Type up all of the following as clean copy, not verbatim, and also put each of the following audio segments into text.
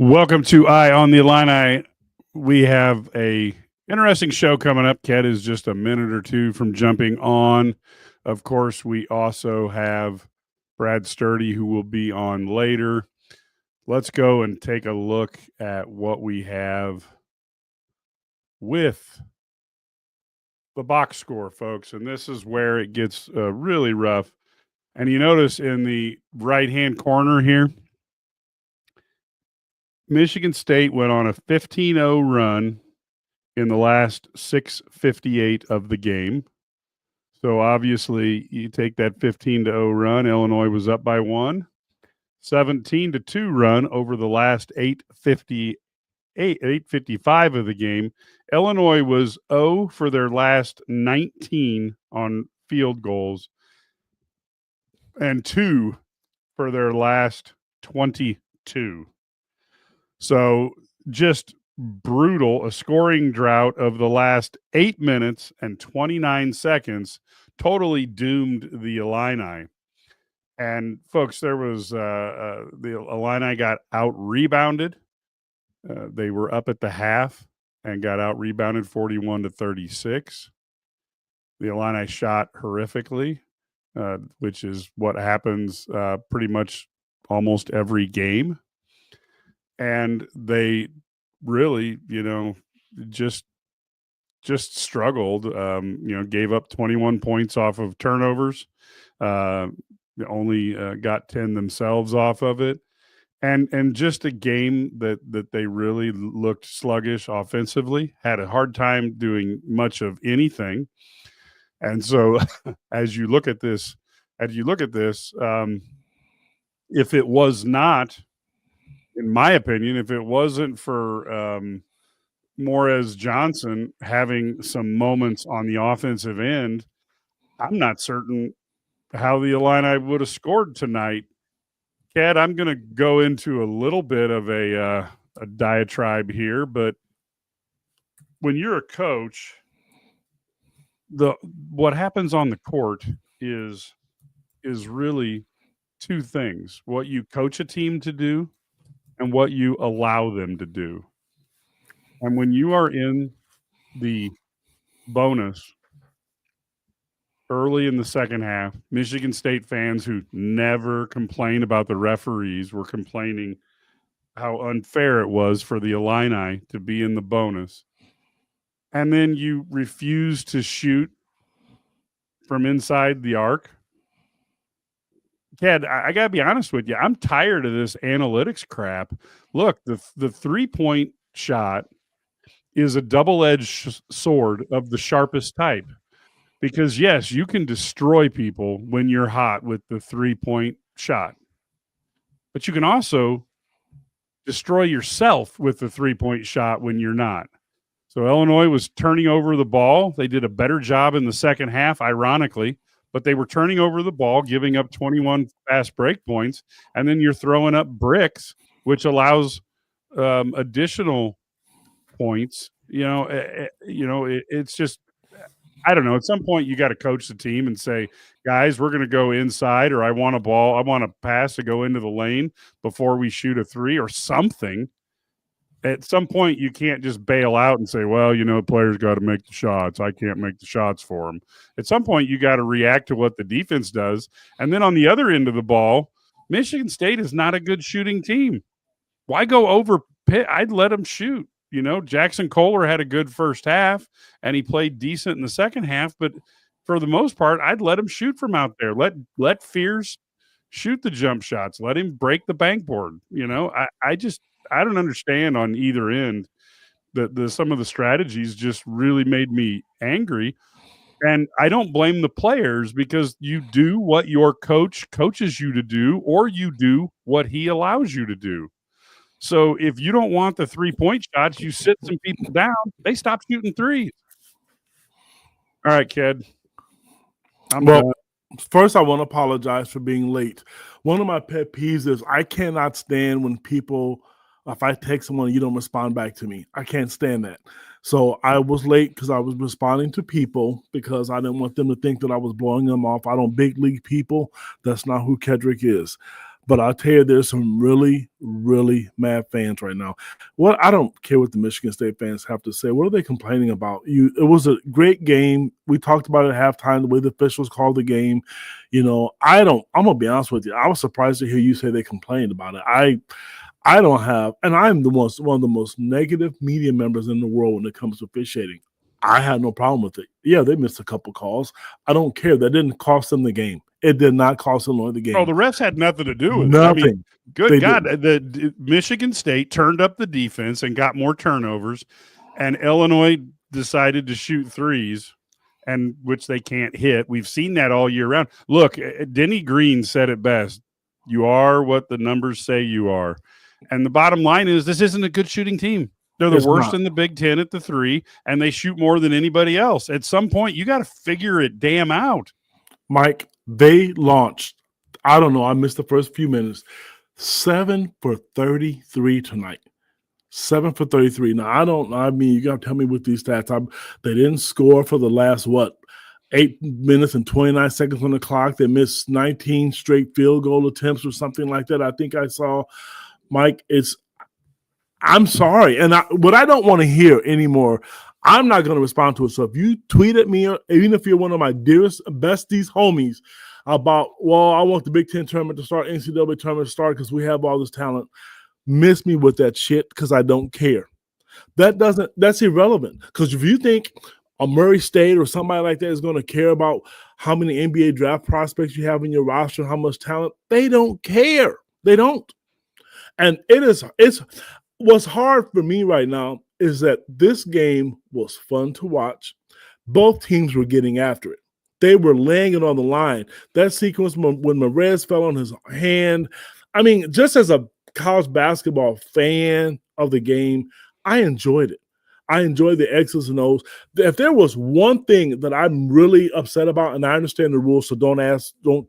Welcome to Eye on the Illini. We have a interesting show coming up. Ket is just a minute or two from jumping on. Of course, we also have Brad Sturdy, who will be on later. Let's go and take a look at what we have with the box score, folks. And this is where it gets really rough. And you notice in the right-hand corner here, Michigan State went on a 15-0 run in the last 6:58 of the game. So obviously, you take that 15-0 run, Illinois was up by 1. 17-2 run over the last 8:55 of the game. Illinois was 0 for their last 19 on field goals and 2 for their last 22. So just brutal, a scoring drought of the last 8 minutes and 29 seconds totally doomed the Illini. And folks, there was the Illini got out-rebounded. They were up at the half and got out-rebounded 41-36. The Illini shot horrifically, which is what happens pretty much almost every game. And they really, just struggled. Gave up 21 points off of turnovers. Only got 10 themselves off of it. And just a game that they really looked sluggish offensively, had a hard time doing much of anything. And so as you look at this, if it was not, in my opinion, if it wasn't for Morez Johnson having some moments on the offensive end, I'm not certain how the Illini would have scored tonight. Kat, I'm going to go into a little bit of a diatribe here, but when you're a coach, what happens on the court is really two things: what you coach a team to do and what you allow them to do. And when you are in the bonus early in the second half, Michigan State fans who never complain about the referees were complaining how unfair it was for the Illini to be in the bonus. And then you refuse to shoot from inside the arc. Ted, I got to be honest with you. I'm tired of this analytics crap. Look, the three-point shot is a double-edged sword of the sharpest type. Because, yes, you can destroy people when you're hot with the three-point shot. But you can also destroy yourself with the three-point shot when you're not. So Illinois was turning over the ball. They did a better job in the second half, ironically. But they were turning over the ball, giving up 21 fast break points, and then you're throwing up bricks, which allows additional points. It's just, I don't know. At some point, you got to coach the team and say, guys, we're going to go inside, or I want a pass to go into the lane before we shoot a three or something. At some point, you can't just bail out and say, well, players got to make the shots. I can't make the shots for them. At some point, you got to react to what the defense does. And then on the other end of the ball, Michigan State is not a good shooting team. Why go over Pitt? I'd let them shoot. Jackson Kohler had a good first half, and he played decent in the second half. But for the most part, I'd let him shoot from out there. Let Fears shoot the jump shots. Let him break the bank board. I don't understand on either end. Some of the strategies just really made me angry. And I don't blame the players, because you do what your coach coaches you to do, or you do what he allows you to do. So if you don't want the three-point shots, you sit some people down. They stop shooting threes. All right, Ked. First, I want to apologize for being late. One of my pet peeves is I cannot stand when people – if I text someone and you don't respond back to me. I can't stand that. So I was late because I was responding to people because I didn't want them to think that I was blowing them off. I don't big league people. That's not who Kedrick is. But I'll tell you, there's some really, really mad fans right now. Well, I don't care what the Michigan State fans have to say. What are they complaining about? It was a great game. We talked about it at halftime, the way the officials called the game. I'm gonna be honest with you. I was surprised to hear you say they complained about it. I don't have, and I'm one of the most negative media members in the world when it comes to officiating. I had no problem with it. Yeah, they missed a couple calls. I don't care. That didn't cost them the game. It did not cost Illinois the game. Oh, the refs had nothing to do with nothing. it. I mean, good God, the Michigan State turned up the defense and got more turnovers, and Illinois decided to shoot threes, and which they can't hit. We've seen that all year round. Look, Denny Green said it best. You are what the numbers say you are. And the bottom line is this isn't a good shooting team. They're the worst in the Big Ten at the three, and they shoot more than anybody else. At some point, you got to figure it damn out. Mike, they launched, I don't know, I missed the first few minutes, 7 for 33 tonight. 7 for 33. Now, you got to tell me with these stats. They didn't score for the last, 8 minutes and 29 seconds on the clock. They missed 19 straight field goal attempts or something like that. I think I saw, Mike, I'm sorry. And what I don't want to hear anymore, I'm not going to respond to it. So if you tweet at me, or even if you're one of my dearest, besties, homies, about, I want the Big Ten tournament to start, NCAA tournament to start because we have all this talent, miss me with that shit because I don't care. That's irrelevant. Because if you think a Murray State or somebody like that is going to care about how many NBA draft prospects you have in your roster, how much talent, they don't care. They don't. And it's what's hard for me right now is that this game was fun to watch. Both teams were getting after it. They were laying it on the line. That sequence when Marez fell on his hand, I mean, just as a college basketball fan of the game, I enjoyed it. I enjoyed the X's and O's. If there was one thing that I'm really upset about, and I understand the rules, so don't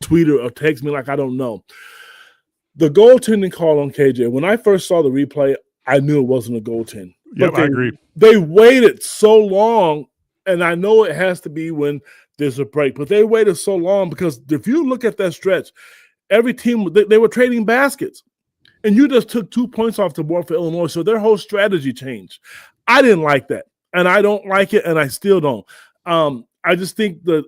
tweet or text me like I don't know. The goaltending call on KJ, when I first saw the replay, I knew it wasn't a goaltend. Yeah, I agree. They waited so long, and I know it has to be when there's a break, but they waited so long because if you look at that stretch, every team, they were trading baskets, and you just took 2 points off the board for Illinois, so their whole strategy changed. I didn't like that, and I don't like it, and I still don't. I just think the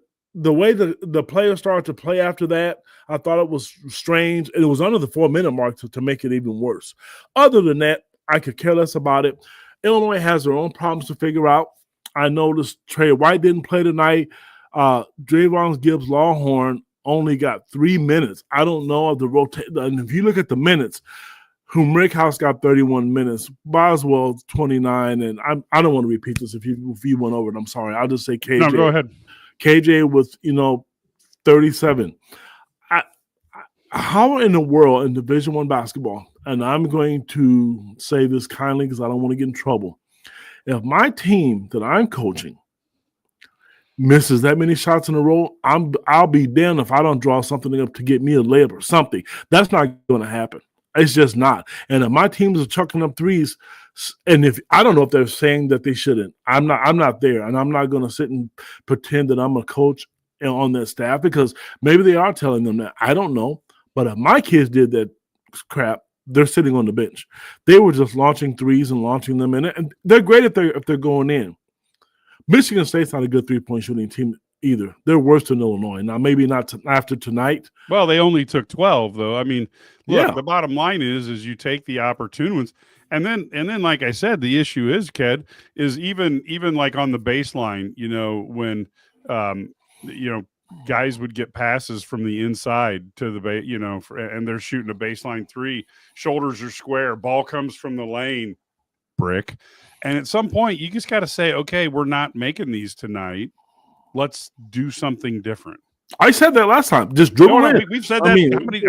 way the players started to play after that, I thought it was strange. And it was under the 4-minute mark to make it even worse. Other than that, I could care less about it. Illinois has their own problems to figure out. I noticed Trey White didn't play tonight. Drayvon Gibbs-Lawhorn only got 3 minutes. I don't know of the rotation. And if you look at the minutes, Rickhouse got 31 minutes, Boswell 29, and I don't want to repeat this if you went over it. I'm sorry. I'll just say KJ. No, go ahead. KJ was, 37. How in the world in Division I basketball, and I'm going to say this kindly because I don't want to get in trouble, if my team that I'm coaching misses that many shots in a row, I'll be damned if I don't draw something up to get me a layup or something. That's not going to happen. It's just not. And if my teams are chucking up threes, and if I don't know if they're saying that they shouldn't, I'm not there, and I'm not going to sit and pretend that I'm a coach on that staff because maybe they are telling them that. I don't know. But if my kids did that crap, they're sitting on the bench. They were just launching threes and launching them in it, and they're great if they're going in. Michigan State's not a good 3-point shooting team either. They're worse than Illinois. Now, maybe not after tonight. Well, they only took 12, though. I mean, look, the bottom line is you take the opportune ones. And then, like I said, the issue is, Ked, is even like on the baseline, when, guys would get passes from the inside to the and they're shooting a baseline three, shoulders are square, ball comes from the lane, brick. And at some point, you just got to say, okay, we're not making these tonight. Let's do something different. I said that last time. Just dribble in. We've said that.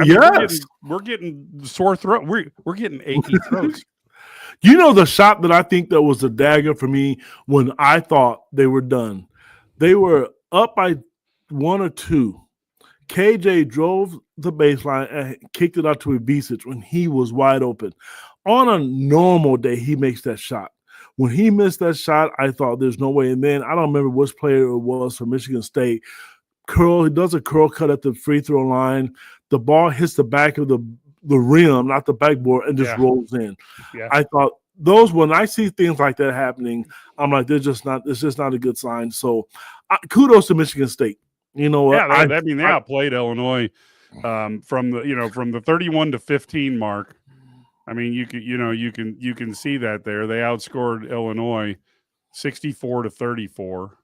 Yes. We're getting sore throat. We're getting achy throats. The shot that I think that was the dagger for me when I thought they were done. They were up by 1 or 2. KJ drove the baseline and kicked it out to Ibisic when he was wide open. On a normal day, he makes that shot. When he missed that shot, I thought there's no way. And then I don't remember which player it was for Michigan State. He does a curl cut at the free throw line. the ball hits the back of the rim, not the backboard, and just Yeah. rolls in. Yeah. I thought when I see things like that happening, I'm like, it's just not a good sign. So kudos to Michigan State. You know what? Yeah, they outplayed Illinois from the 31 to 15 mark. I mean, you can see that there. They outscored Illinois 64 to 34.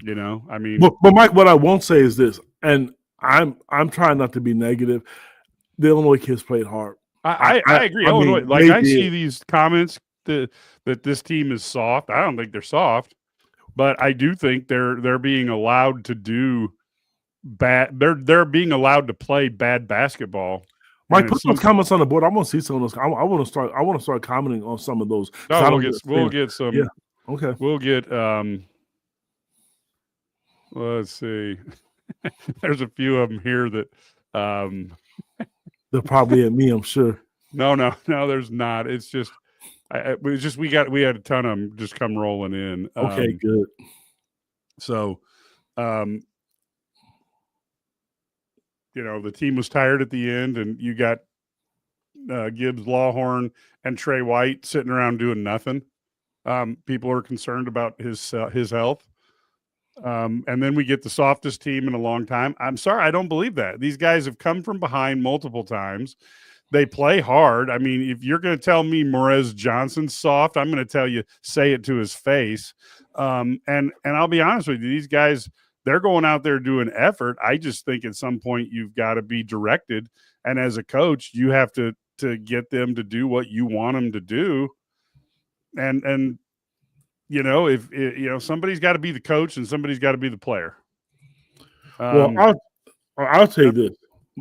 I mean, but Mike, what I won't say is this, and I'm trying not to be negative. The Illinois kids played hard. I agree. Illinois, I see these comments that this team is soft. I don't think they're soft, but I do think they're being allowed to do bad. They're being allowed to play bad basketball. Mike, put those comments on the board. I want to see some of those. I want to start commenting on some of those. No, we'll get some. Yeah. Okay. We'll get. Let's see. There's a few of them here that. They're probably at me, I'm sure. No, there's not. It's just, we had a ton of them just come rolling in. Okay, good. So, the team was tired at the end, and you got Gibbs, Lawhorn, and Trey White sitting around doing nothing. People are concerned about his health. And then we get the softest team in a long time. I'm sorry, I don't believe that. These guys have come from behind multiple times. They play hard. I mean, if you're going to tell me Morez Johnson's soft, I'm going to tell you, say it to his face. And I'll be honest with you, these guys, they're going out there doing effort. I just think at some point you've got to be directed. And as a coach, you have to get them to do what you want them to do. And if somebody's got to be the coach and somebody's got to be the player. Well, I'll say this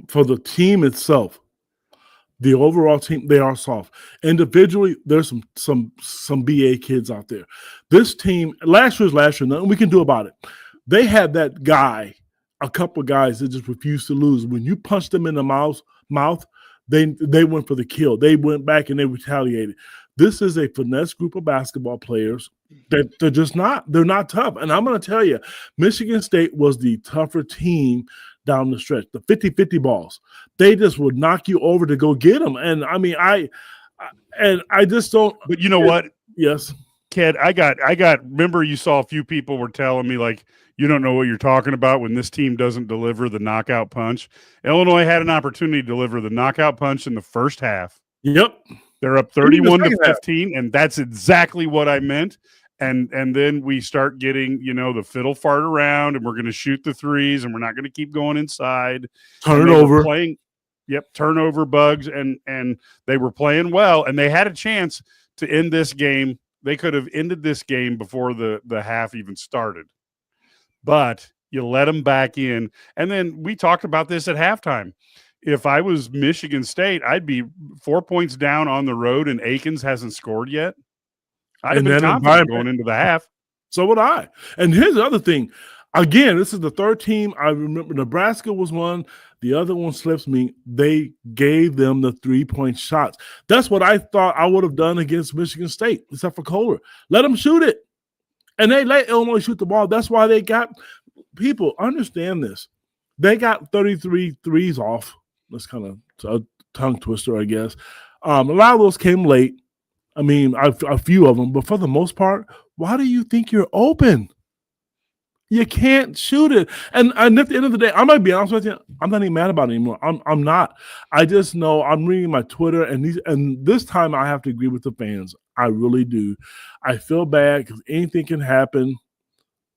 for the team itself, the overall team, they are soft. Individually, there's some BA kids out there. This team, last year, nothing we can do about it. They had that guy, a couple of guys that just refused to lose. When you punched them in the mouth, they went for the kill. They went back and they retaliated. This is a finesse group of basketball players. They're not tough. And I'm going to tell you, Michigan State was the tougher team down the stretch. The 50-50 balls, they just would knock you over to go get them. And I mean, I just don't. But you know what? Yes. Kid, I got, remember you saw a few people were telling me like, you don't know what you're talking about when this team doesn't deliver the knockout punch. Illinois had an opportunity to deliver the knockout punch in the first half. Yep. They're up 31 to 15, and that's exactly what I meant. And then we start getting, the fiddle fart around, and we're going to shoot the threes, and we're not going to keep going inside. Turnover. Turnover bugs, and they were playing well, and they had a chance to end this game. They could have ended this game before the half even started. But you let them back in. And then we talked about this at halftime. If I was Michigan State, I'd be 4 points down on the road and Akins hasn't scored yet. I'd have been confident going into the half. So would I. And here's the other thing. Again, this is the third team. I remember Nebraska was one. The other one slips me. They gave them the 3-point shots. That's what I thought I would have done against Michigan State, except for Kohler. Let them shoot it. And they let Illinois shoot the ball. That's why they got – people understand this. They got 33 threes off. That's kind of a tongue twister, I guess. A lot of those came late. I mean, a few of them. But for the most part, why do you think you're open? You can't shoot it. And at the end of the day, I might be honest with you, I'm not even mad about it anymore. I'm not. I just know I'm reading my Twitter, and this time I have to agree with the fans. I really do. I feel bad because anything can happen,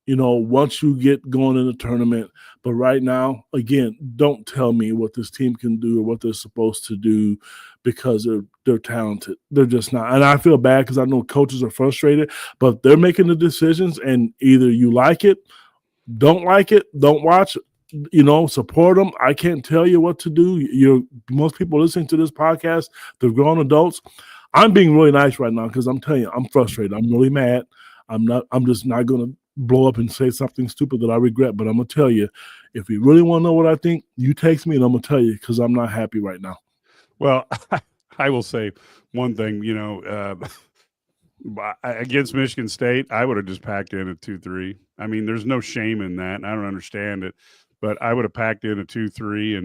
once you get going in the tournament. But right now, again, don't tell me what this team can do or what they're supposed to do because they're talented. They're just not. And I feel bad because I know coaches are frustrated, but they're making the decisions, and either you like it, don't like it, don't watch, support them. I can't tell you what to do. Most people listening to this podcast, they're grown adults. I'm being really nice right now because I'm telling you, I'm frustrated. I'm really mad. I'm just not going to blow up and say something stupid that I regret, but I'm going to tell you, if you really want to know what I think, you text me and I'm going to tell you because I'm not happy right now. Well, I will say one thing, against Michigan State, I would have just packed in at 2-3. I mean, there's no shame in that, and I don't understand it. but I would have packed in a 2-3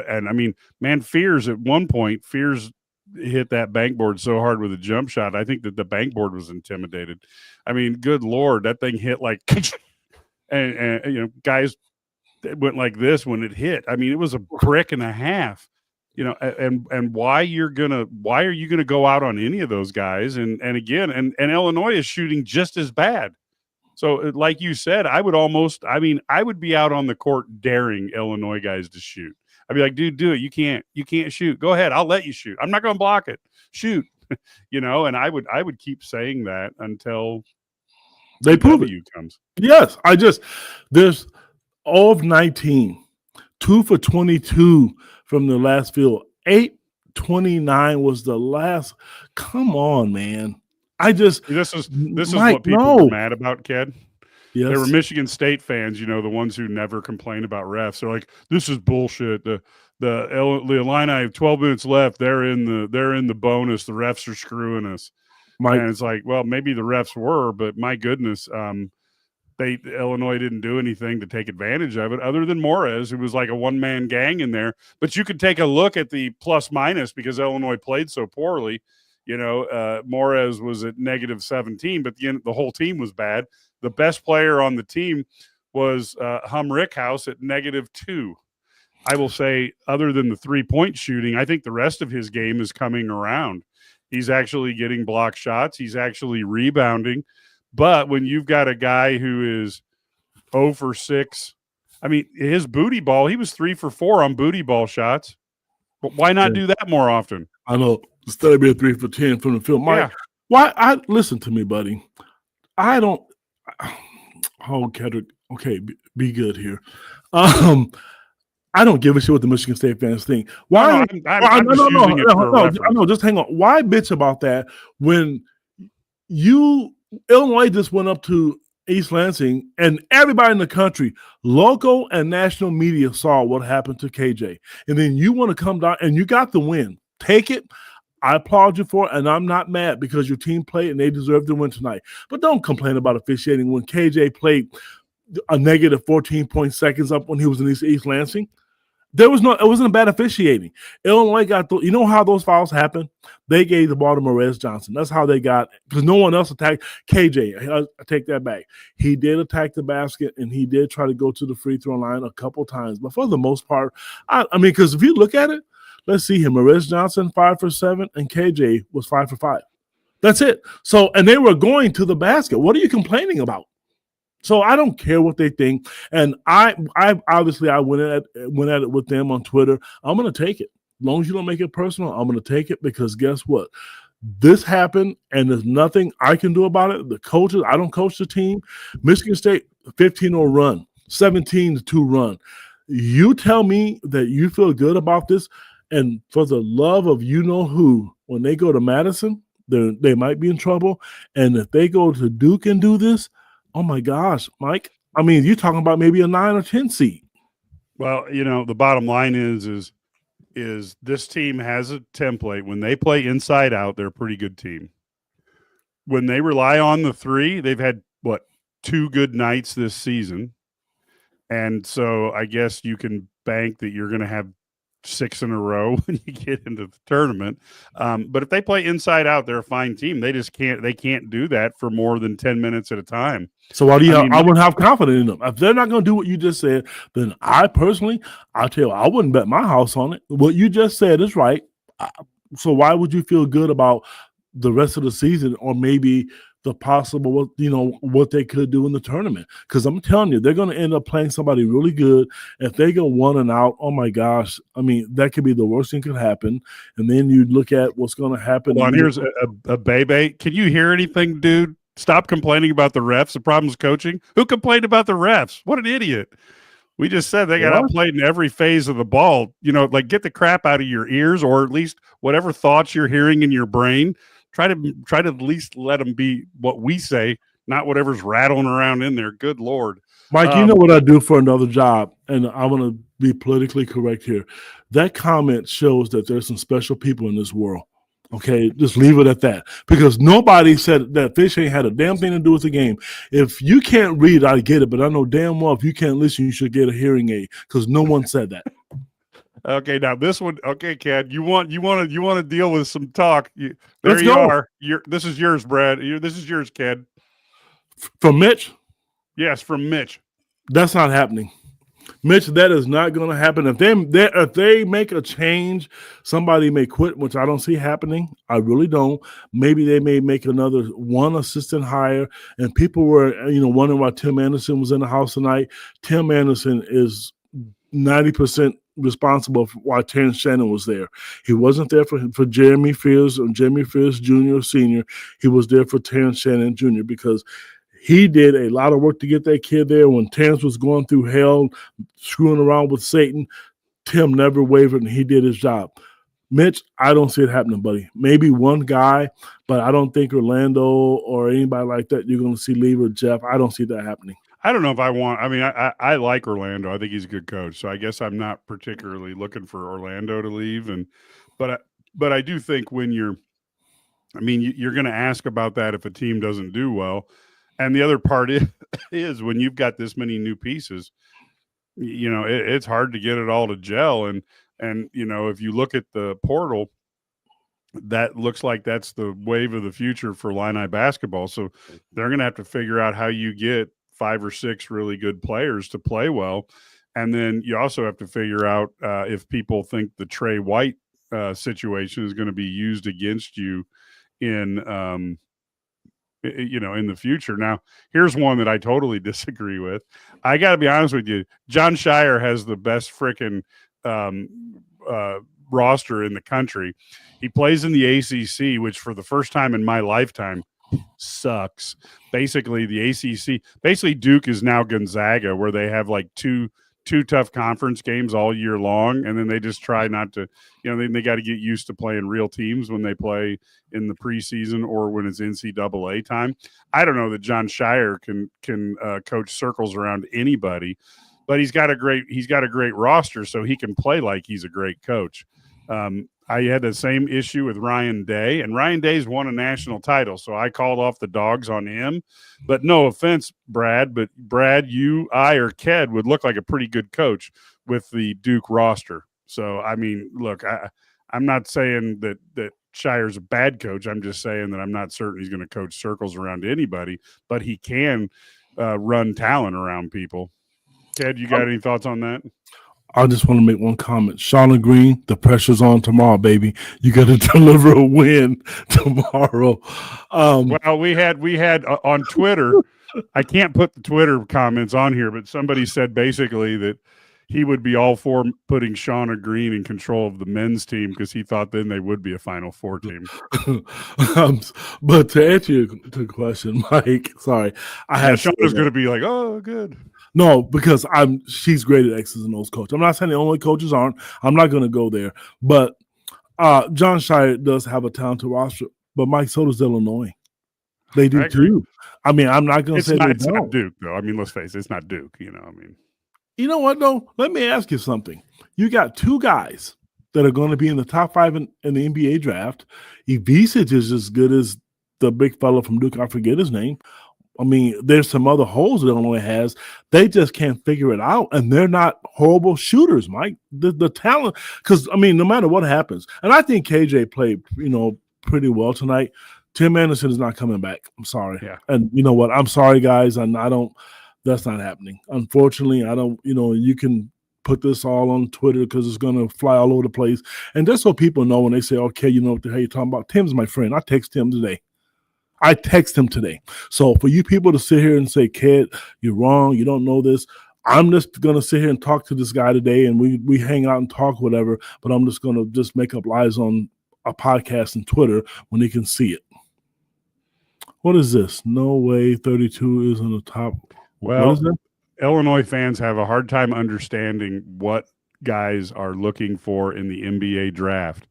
and I mean, man, Fears at one point, Fears hit that bank board so hard with a jump shot. I think that the bank board was intimidated. I mean, good Lord, that thing hit like, and guys went like this when it hit. I mean, it was a brick and a half. And why are you gonna go out on any of those guys? And Illinois is shooting just as bad. So, like you said, I would be out on the court daring Illinois guys to shoot. I'd be like, dude, do it. You can't shoot. Go ahead. I'll let you shoot. I'm not going to block it. Shoot. And I would keep saying that until they prove it comes. Yes. There's all of 19, 2 for 22 from the last field. 8-29 was the last. Come on, man. This is what people were mad about, Ked. Yes. They were Michigan State fans, the ones who never complain about refs. They're like, this is bullshit. The Illini have 12 minutes left. They're in the bonus. The refs are screwing us. And it's like, well, maybe the refs were, but my goodness, Illinois didn't do anything to take advantage of it other than Morez, who was like a one-man gang in there. But you could take a look at the plus minus because Illinois played so poorly. Morez was at -17, but the whole team was bad. The best player on the team was Rickhouse at -2. I will say, other than the 3-point shooting, I think the rest of his game is coming around. He's actually getting block shots. He's actually rebounding. But when you've got a guy who is 0 for 6, I mean, his booty ball, he was 3 for 4 on booty ball shots. But why not do that more often? I know. Instead of being 3 for 10 from the field. Mike, why? Listen to me, buddy. I don't. Oh, Kedrick. Okay, be good here. I don't give a shit what the Michigan State fans think. Why? No. Just hang on. Why bitch about that when Illinois just went up to East Lansing and everybody in the country, local and national media, saw what happened to KJ, and then you want to come down and you got the win. Take it. I applaud you for it, and I'm not mad because your team played and they deserve to win tonight. But don't complain about officiating when KJ played a negative 14 seconds up when he was in East Lansing. It wasn't a bad officiating. Illinois got you know how those fouls happen? They gave the ball to Morez Johnson. That's how they got, because no one else attacked KJ. I take that back. He did attack the basket and he did try to go to the free throw line a couple times. But for the most part, I mean, because if you look at it, let's see him. Morez Johnson 5 for 7 and KJ was 5 for 5. That's it. So, and they were going to the basket. What are you complaining about? So I don't care what they think, and I obviously I went at it with them on Twitter. I'm going to take it. As long as you don't make it personal, I'm going to take it because guess what? This happened, and there's nothing I can do about it. The coaches, I don't coach the team. Michigan State 15-0 run, 17-2 run. You tell me that you feel good about this, and for the love of you-know-who, when they go to Madison, they might be in trouble, and if they go to Duke and do this, oh my gosh, Mike. I mean, you're talking about maybe a 9 or 10 seed. Well, the bottom line is this team has a template. When they play inside out, they're a pretty good team. When they rely on the 3, they've had 2 good nights this season. And so I guess you can bank that you're going to have 6 in a row when you get into the tournament. But if they play inside out, they're a fine team. They can't do that for more than 10 minutes at a time. So why do you I wouldn't have confidence in them. If they're not going to do what you just said, then I'll tell you, I wouldn't bet my house on it. What you just said is right. So why would you feel good about the rest of the season or maybe the possible, what they could do in the tournament? Because I'm telling you, they're going to end up playing somebody really good. If they go 1 and out, oh my gosh, I mean, that could be the worst thing could happen. And then you look at what's going to happen. Well, here's a Bebe. Can you hear anything, dude? Stop complaining about the refs. The problem's coaching. Who complained about the refs? What an idiot. We just said they got outplayed in every phase of the ball. Get the crap out of your ears, or at least whatever thoughts you're hearing in your brain. Try to at least let them be what we say, not whatever's rattling around in there. Good Lord. Mike, you know what I do for another job, and I want to be politically correct here. That comment shows that there's some special people in this world. Okay, just leave it at that because nobody said that officiating had a damn thing to do with the game. If you can't read, I get it, but I know damn well if you can't listen, you should get a hearing aid because no one said that. Okay, now this one. Okay, Ken, you want to deal with some talk. There Let's you go. are. This is yours, Brad. This is yours, Ken. From Mitch? Yes, from Mitch. That's not happening. Mitch, that is not going to happen. If they make a change, somebody may quit, which I don't see happening. I really don't. Maybe they may make another one assistant hire. And people were, wondering why Tim Anderson was in the house tonight. Tim Anderson is 90% responsible for why Terrence Shannon was there. He wasn't there for Jeremy Fears or Jeremy Fears Jr. or Sr. He was there for Terrence Shannon Jr. because he did a lot of work to get that kid there. When Terrence was going through hell, screwing around with Satan, Tim never wavered, and he did his job. Mitch, I don't see it happening, buddy. Maybe one guy, but I don't think Orlando or anybody like that you're going to see leave or Jeff. I don't see that happening. I don't know if I want. I mean, I like Orlando. I think he's a good coach. So I guess I'm not particularly looking for Orlando to leave. But I do think when you're going to ask about that if a team doesn't do well. And the other part is when you've got this many new pieces, it's hard to get it all to gel. And if you look at the portal, that looks like that's the wave of the future for Illini basketball. So they're going to have to figure out how you get 5 or 6 really good players to play well. And then you also have to figure out if people think the Trey White situation is going to be used against you in the future. Now, here's one that I totally disagree with. I got to be honest with you. John Shire has the best freaking roster in the country. He plays in the ACC, which for the first time in my lifetime sucks. Basically, the ACC, Duke is now Gonzaga, where they have like two tough conference games all year long, and then they just try not to, they got to get used to playing real teams when they play in the preseason or when it's NCAA time. I don't know that John Shire can coach circles around anybody, but he's got a great roster, so he can play like he's a great coach. I had the same issue with Ryan Day, and Ryan Day's won a national title, so I called off the dogs on him. But no offense, Brad, but Brad, you, I, or Ked would look like a pretty good coach with the Duke roster. So, I mean, look, I'm not saying that Shire's a bad coach. I'm just saying that I'm not certain he's going to coach circles around anybody, but he can run talent around people. Ked, you got any thoughts on that? I just want to make one comment. Shauna Green, the pressure's on tomorrow, baby. You got to deliver a win tomorrow. Well, we had on Twitter. I can't put the Twitter comments on here, but somebody said basically that he would be all for putting Shauna Green in control of the men's team because he thought then they would be a Final Four team. But to answer your question, Mike, sorry, Shauna's going to be like, oh, good. No, because she's great at X's and O's coach. I'm not saying the only coaches aren't. I'm not going to go there. But John Shire does have a talented roster. But Mike, so does Illinois. They do too. I mean, I'm not going to say they don't. It's not Duke, though. I mean, let's face it. It's not Duke, You know what, though? Let me ask you something. You got 2 guys that are going to be in the top 5 in the NBA draft. Ivisic is as good as the big fellow from Duke. I forget his name. I mean, there's some other holes that Illinois has. They just can't figure it out, and they're not horrible shooters, Mike. The talent, because, I mean, no matter what happens, and I think KJ played, pretty well tonight. Tim Anderson is not coming back. I'm sorry. Yeah. And you know what? I'm sorry, guys, and that's not happening. Unfortunately, I don't, you can put this all on Twitter because it's going to fly all over the place. And just so people know when they say, okay, you know what the hell you're talking about, Tim's my friend. I text him today. So for you people to sit here and say, Kid, you're wrong, you don't know this, I'm just going to sit here and talk to this guy today, and we hang out and talk whatever, but I'm just going to just make up lies on a podcast and Twitter when they can see it. What is this? No way 32 is on the top. Well, what is that? Illinois fans have a hard time understanding what guys are looking for in the NBA draft.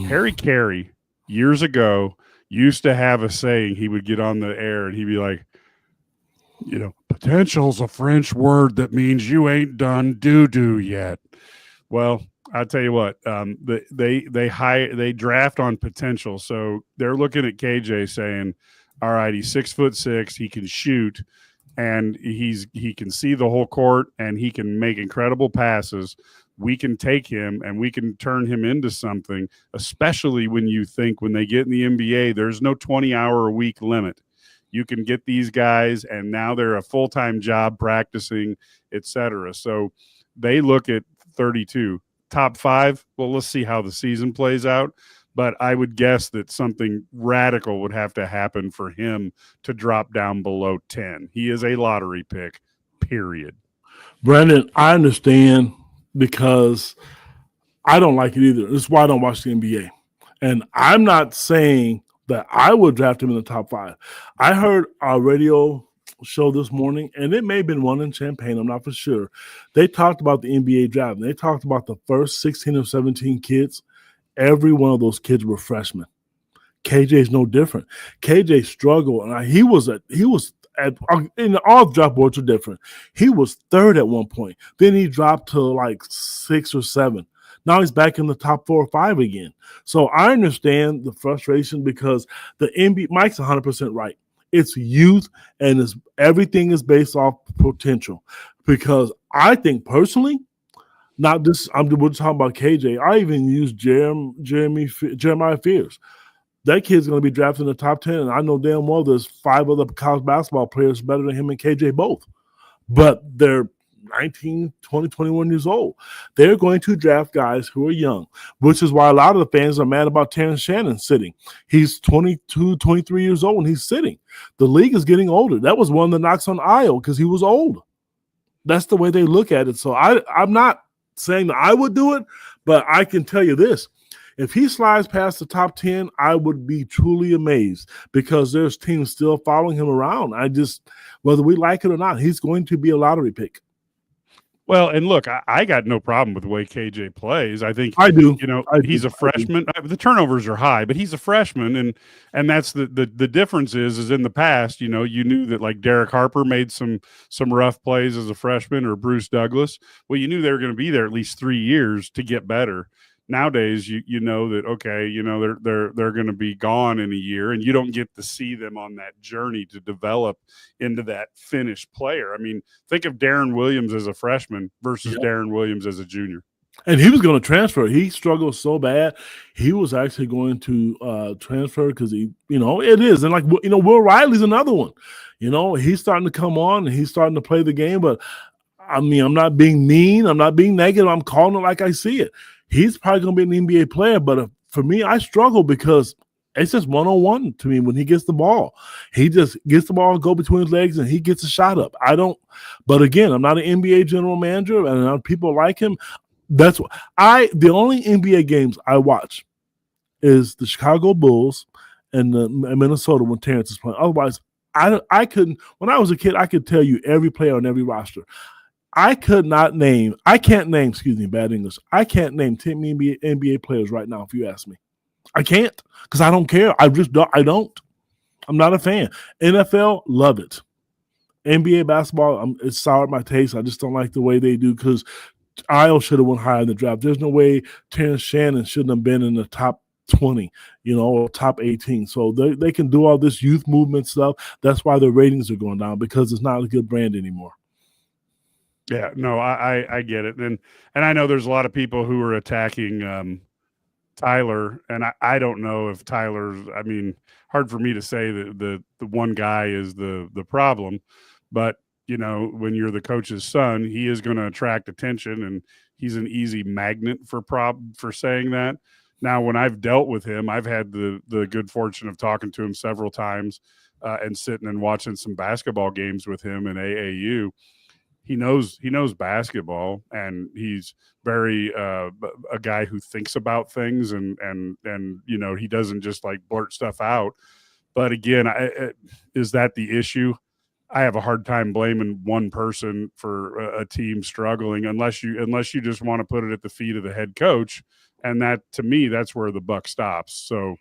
Harry Carey, years ago, used to have a saying. He would get on the air and he'd be like, potential's a French word that means you ain't done doo-doo yet. Well, I'll tell you what, they draft on potential. So they're looking at KJ saying, all right, he's 6'6", he can shoot, and he can see the whole court, and he can make incredible passes. We can take him and we can turn him into something, especially when you think when they get in the NBA, there's no 20-hour-a-week limit. You can get these guys, and now they're a full-time job practicing, etc. So they look at 32. Top 5, well, let's see how the season plays out. But I would guess that something radical would have to happen for him to drop down below 10. He is a lottery pick, period. Brandon, I understand because I don't like it either. This is why I don't watch the NBA. And I'm not saying that I would draft him in the top 5. I heard a radio show this morning, and it may have been one in Champaign, I'm not for sure. They talked about the NBA draft, and they talked about the first 16 or 17 kids. Every one of those kids were freshmen. KJ is no different. KJ struggled, and he was and all draft boards are different. He was 3rd at one point. Then he dropped to like 6 or 7. Now he's back in the top 4 or 5 again. So I understand the frustration because the NBA, Mike's 100% right. It's youth, and everything is based off potential. Because I think personally, not this. We're talking about KJ. I even use Jeremiah Fears. That kid's going to be drafted in the top 10, and I know damn well there's 5 other college basketball players better than him and KJ both. But they're 19, 20, 21 years old. They're going to draft guys who are young, which is why a lot of the fans are mad about Terrence Shannon sitting. He's 22, 23 years old, and he's sitting. The league is getting older. That was one of the knocks on Io because he was old. That's the way they look at it. So I'm not saying that I would do it, but I can tell you this. If he slides past the top 10, I would be truly amazed because there's teams still following him around. Whether we like it or not, he's going to be a lottery pick. Well, and look, I got no problem with the way KJ plays. I think I do. He's a freshman. The turnovers are high, but he's a freshman, and that's the difference is in the past, you knew that like Derek Harper made some rough plays as a freshman, or Bruce Douglas. Well, you knew they were going to be there at least 3 years to get better. Nowadays, you know that, okay, they're going to be gone in a year, and you don't get to see them on that journey to develop into that finished player. I mean, think of Darren Williams as a freshman versus Darren Williams as a junior. And he was going to transfer. He struggled so bad. He was actually going to transfer because it is. And Will Riley's another one. He's starting to come on and he's starting to play the game. But I mean, I'm not being mean. I'm not being negative. I'm calling it like I see it. He's probably going to be an NBA player. But for me, I struggle because it's just one-on-one to me when he gets the ball. He just gets the ball and go between his legs and he gets a shot up. But again, I'm not an NBA general manager and people like him. The only NBA games I watch is the Chicago Bulls and the Minnesota when Terrence is playing. Otherwise, I couldn't. When I was a kid, I could tell you every player on every roster. I can't name, excuse me, bad English. I can't name 10 NBA players right now if you ask me. I can't because I don't care. I don't. I'm not a fan. NFL, love it. NBA basketball, it's sour at my taste. I just don't like the way they do because Io should have went higher in the draft. There's no way Terrence Shannon shouldn't have been in the top 20, or top 18. So they can do all this youth movement stuff. That's why their ratings are going down because it's not a good brand anymore. Yeah, no, I get it. And I know there's a lot of people who are attacking Tyler, and I don't know if Tyler's, I mean, hard for me to say that the one guy is the problem, but when you're the coach's son, he is going to attract attention, and he's an easy magnet for saying that. Now, when I've dealt with him, I've had the good fortune of talking to him several times and sitting and watching some basketball games with him in AAU. He knows basketball, and he's very a guy who thinks about things, and he doesn't just like blurt stuff out. But again, is that the issue? I have a hard time blaming one person for a team struggling unless you just want to put it at the feet of the head coach, and that, to me, that's where the buck stops. So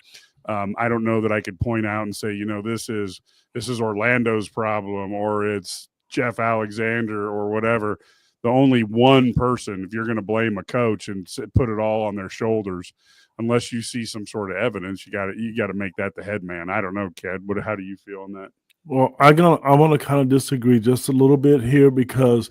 I don't know that I could point out and say, this is Orlando's problem, or it's Jeff Alexander or whatever. the only one person, if you're going to blame a coach and put it all on their shoulders, unless you see some sort of evidence, you got to make that the head man. I don't know, Ked. How do you feel on that? Well, I want to kind of disagree just a little bit here, because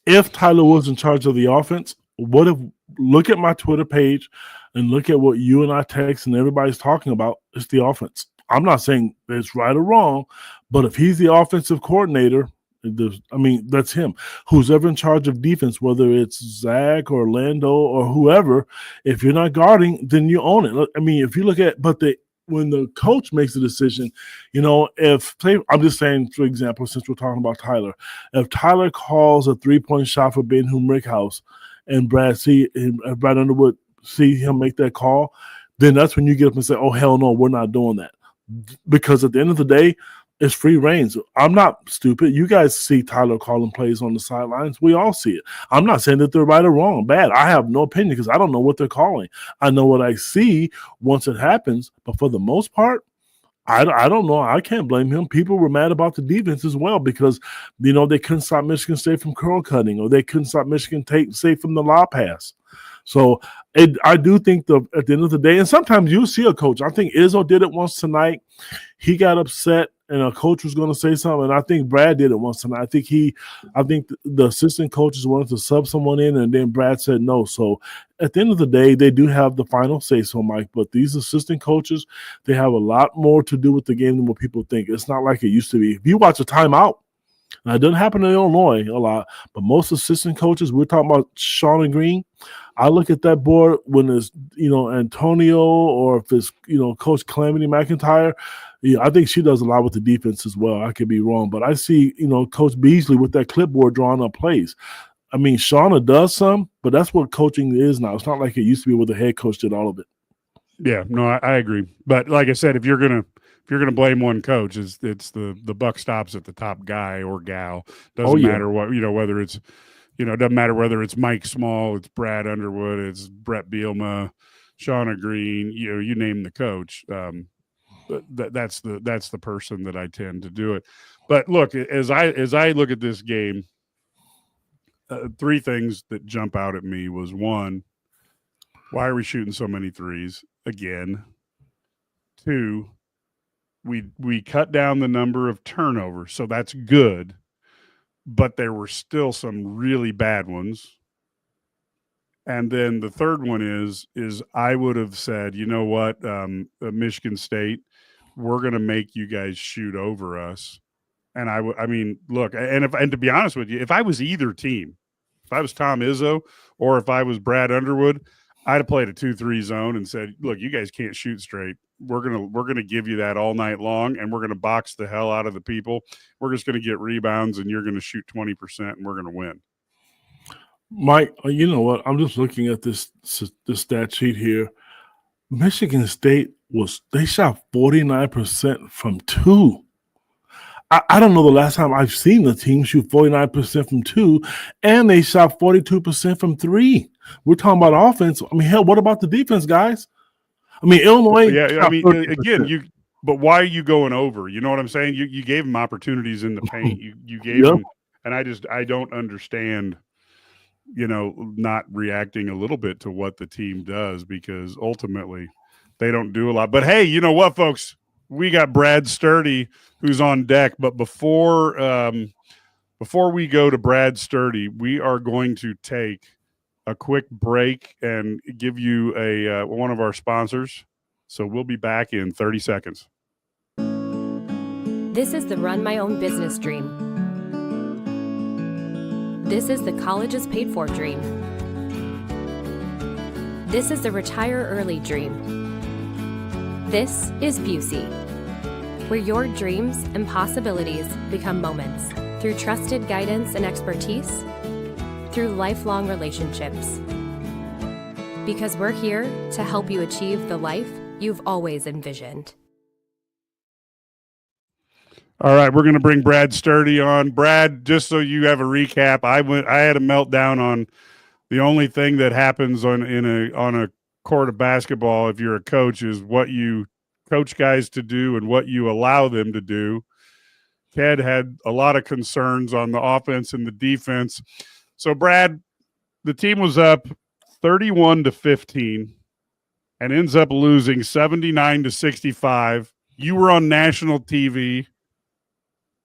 if Tyler was in charge of the offense, what if look at my Twitter page and look at what you and I text and everybody's talking about? It's the offense. I'm not saying it's right or wrong, but if he's the offensive coordinator, that's him. Who's ever in charge of defense, whether it's Zach or Lando or whoever, if you're not guarding, then you own it. I mean, if you look at, when the coach makes the decision, I'm just saying, for example, since we're talking about Tyler, if Tyler calls a 3-point shot for Ben Rickhouse and Brad Underwood see him make that call, then that's when you get up and say, oh, hell no, we're not doing that. Because at the end of the day, it's free reigns. I'm not stupid. You guys see Tyler calling plays on the sidelines. We all see it. I'm not saying that they're right or wrong, bad. I have no opinion because I don't know what they're calling. I know what I see once it happens, but for the most part, I don't know. I can't blame him. People were mad about the defense as well because, they couldn't stop Michigan State from curl cutting, or they couldn't stop Michigan State from the lob pass. So I do think at the end of the day, and sometimes you see a coach. I think Izzo did it once tonight. He got upset, and a coach was going to say something. And I think Brad did it once tonight. I think the assistant coaches wanted to sub someone in, and then Brad said no. So at the end of the day, they do have the final say so, Mike. But these assistant coaches, they have a lot more to do with the game than what people think. It's not like it used to be. If you watch a timeout, now, it doesn't happen in Illinois a lot, but most assistant coaches, we're talking about Shauna Green. I look at that board when it's, Antonio, or if it's, Coach Calamity McIntyre. Yeah, I think she does a lot with the defense as well. I could be wrong, but I see, Coach Beasley with that clipboard drawing up plays. I mean, Shauna does some, but that's what coaching is now. It's not like it used to be where the head coach did all of it. Yeah, no, I agree. But like I said, if you're gonna blame one coach, it's the buck stops at the top guy or gal. Doesn't matter what, whether it's, it doesn't matter whether it's Mike Small, it's Brad Underwood, it's Brett Bielema, Shauna Green, you name the coach. That's the person that I tend to do it. But look, as I look at this game, three things that jump out at me was, one, why are we shooting so many threes again? Two, we cut down the number of turnovers, so that's good, but there were still some really bad ones. And then the third one is I would have said, you know what, Michigan State, we're going to make you guys shoot over us. And I mean, look, and to be honest with you, if I was either team, if I was Tom Izzo or if I was Brad Underwood, I'd have played a 2-3 zone and said, look, you guys can't shoot straight. We're gonna give you that all night long, and we're gonna box the hell out of the people. We're just gonna get rebounds, and you're gonna shoot 20%, and we're gonna win. Mike, you know what? I'm just looking at this stat sheet here. Michigan State they shot 49% from two. I don't know the last time I've seen the team shoot 49% from two, and they shot 42% from three. We're talking about offense. I mean, hell, what about the defense, guys? I mean, Illinois. Yeah, I mean, 30%. Again, but why are you going over? You know what I'm saying? You gave them opportunities in the paint. You gave them, and I don't understand, not reacting a little bit to what the team does, because ultimately they don't do a lot. But hey, you know what, folks? We got Brad Sturdy who's on deck. But before we go to Brad Sturdy, we are going to take a quick break and give you one of our sponsors. So we'll be back in 30 seconds. This is the Run My Own Business dream. This is the colleges paid for dream. This is the retire early dream. This is Busey, where your dreams and possibilities become moments through trusted guidance and expertise, through lifelong relationships. Because we're here to help you achieve the life you've always envisioned. All right, we're going to bring Brad Sturdy on. Brad, just so you have a recap, I had a meltdown on the only thing that happens on a court of basketball, if you're a coach, is what you coach guys to do and what you allow them to do. Ted had a lot of concerns on the offense and the defense. So, Brad, the team was up 31-15 and ends up losing 79-65. You were on national TV.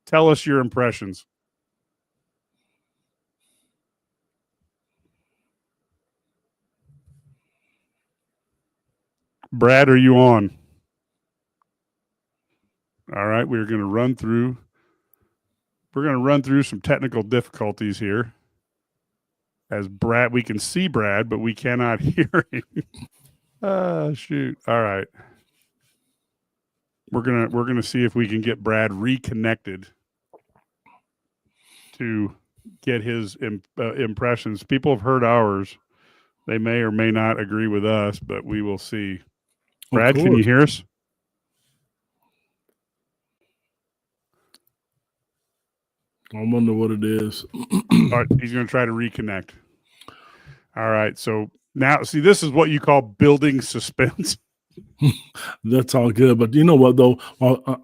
Tell us your impressions. Brad, are you on? All right, we're going to run through. We're going to run through some technical difficulties here. As Brad, we can see Brad, but we cannot hear him. Shoot. All right. We're gonna see if we can get Brad reconnected to get his impressions. People have heard ours. They may or may not agree with us, but we will see. Brad, can you hear us? I wonder what it is. All right, he's going to try to reconnect. All right, so now, see, this is what you call building suspense. That's all good, but you know what though?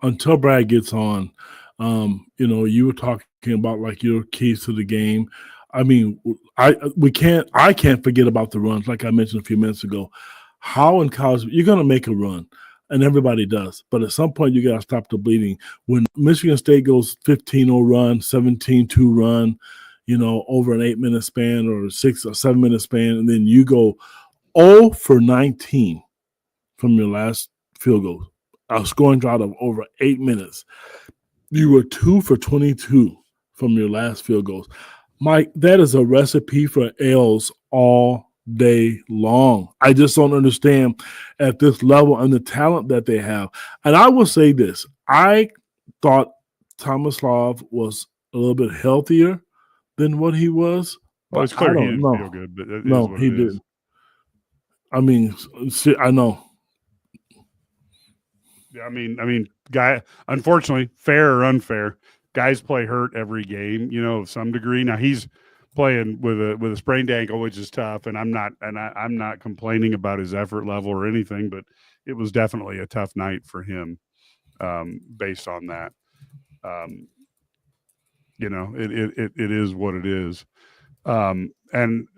Until Brad gets on, you were talking about like your keys to the game. I mean, I can't forget about the runs, like I mentioned a few minutes ago. How in college you're going to make a run, and everybody does, but at some point you got to stop the bleeding. When Michigan State goes 15-0 run, 17-2 run, over an 8-minute span or 6 or 7-minute span, and then you go 0 for 19 from your last field goal, a scoring drought of over 8 minutes. You were 2 for 22 from your last field goals. Mike, that is a recipe for L's all day long. I just don't understand at this level and the talent that they have. And I will say this. I thought Tomislav was a little bit healthier than what he was. Well, it's clear he didn't feel good, but no, he didn't. I mean, I know. I mean, guy. Unfortunately, fair or unfair, guys play hurt every game. Of some degree. Now he's playing with a sprained ankle, which is tough, and I'm not complaining about his effort level or anything, but it was definitely a tough night for him, based on that. It is what it is, and.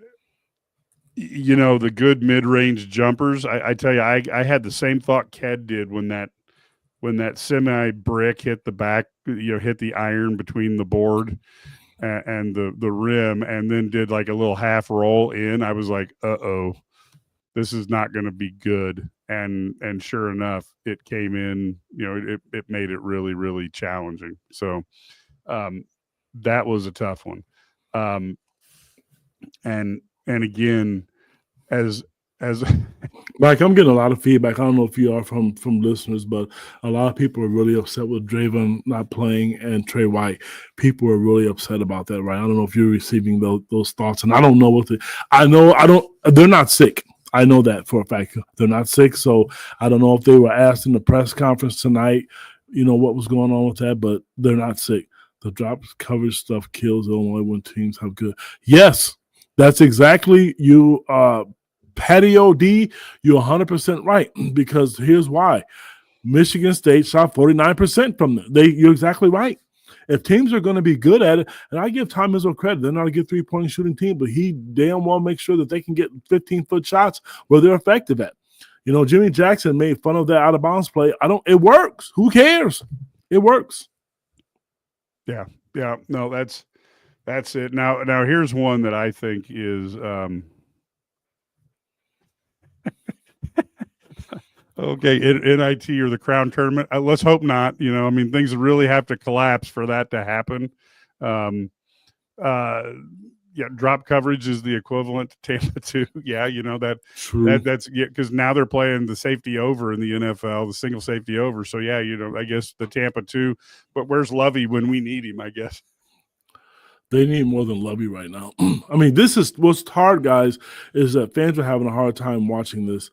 The good mid-range jumpers. I tell you, I had the same thought Ked did when that semi brick hit the back, hit the iron between the board and the rim, and then did like a little half roll in. I was like, uh-oh, this is not going to be good. And sure enough, it came in. It made it really, really challenging. So that was a tough one. And again, as Mike, I'm getting a lot of feedback. I don't know if you are from listeners, but a lot of people are really upset with Draven not playing and Trey White. People are really upset about that, right? I don't know if you're receiving those thoughts, and I don't know they're not sick. I know that for a fact. They're not sick, so I don't know if they were asked in the press conference tonight, what was going on with that, but they're not sick. The drop coverage stuff kills Illinois when teams have good. Yes. That's exactly you, Patio D. You're 100% right, because here's why. Michigan State shot 49% from them. You're exactly right. If teams are going to be good at it, and I give Tom Izzo credit, they're not a good three-point shooting team, but he damn well makes sure that they can get 15-foot shots where they're effective at. Jimmy Jackson made fun of that out-of-bounds play. It works. Who cares? It works. Yeah. No, that's it. Now here's one that I think is okay. NIT or the Crown Tournament. Let's hope not. Things really have to collapse for that to happen. Drop coverage is the equivalent to Tampa 2. Yeah, that's because now they're playing the safety over in the NFL, the single safety over. So yeah, I guess the Tampa 2. But where's Lovey when we need him? I guess. They need more than Lovey right now. I mean, this is what's hard, guys, is that fans are having a hard time watching this.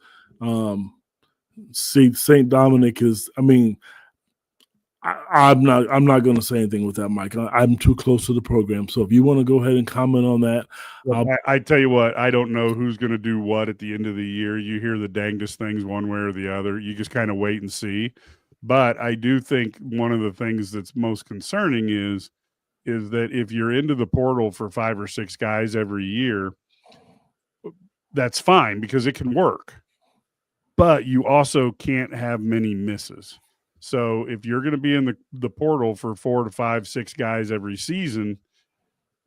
St. Dominic is, I'm not going to say anything with that, Mike. I'm too close to the program. So if you want to go ahead and comment on that. I tell you what, I don't know who's going to do what at the end of the year. You hear the dangest things one way or the other. You just kind of wait and see. But I do think one of the things that's most concerning is is that if you're into the portal for 5 or 6 guys every year, that's fine because it can work. But you also can't have many misses. So if you're going to be in the portal for 4 to 5, 6 guys every season,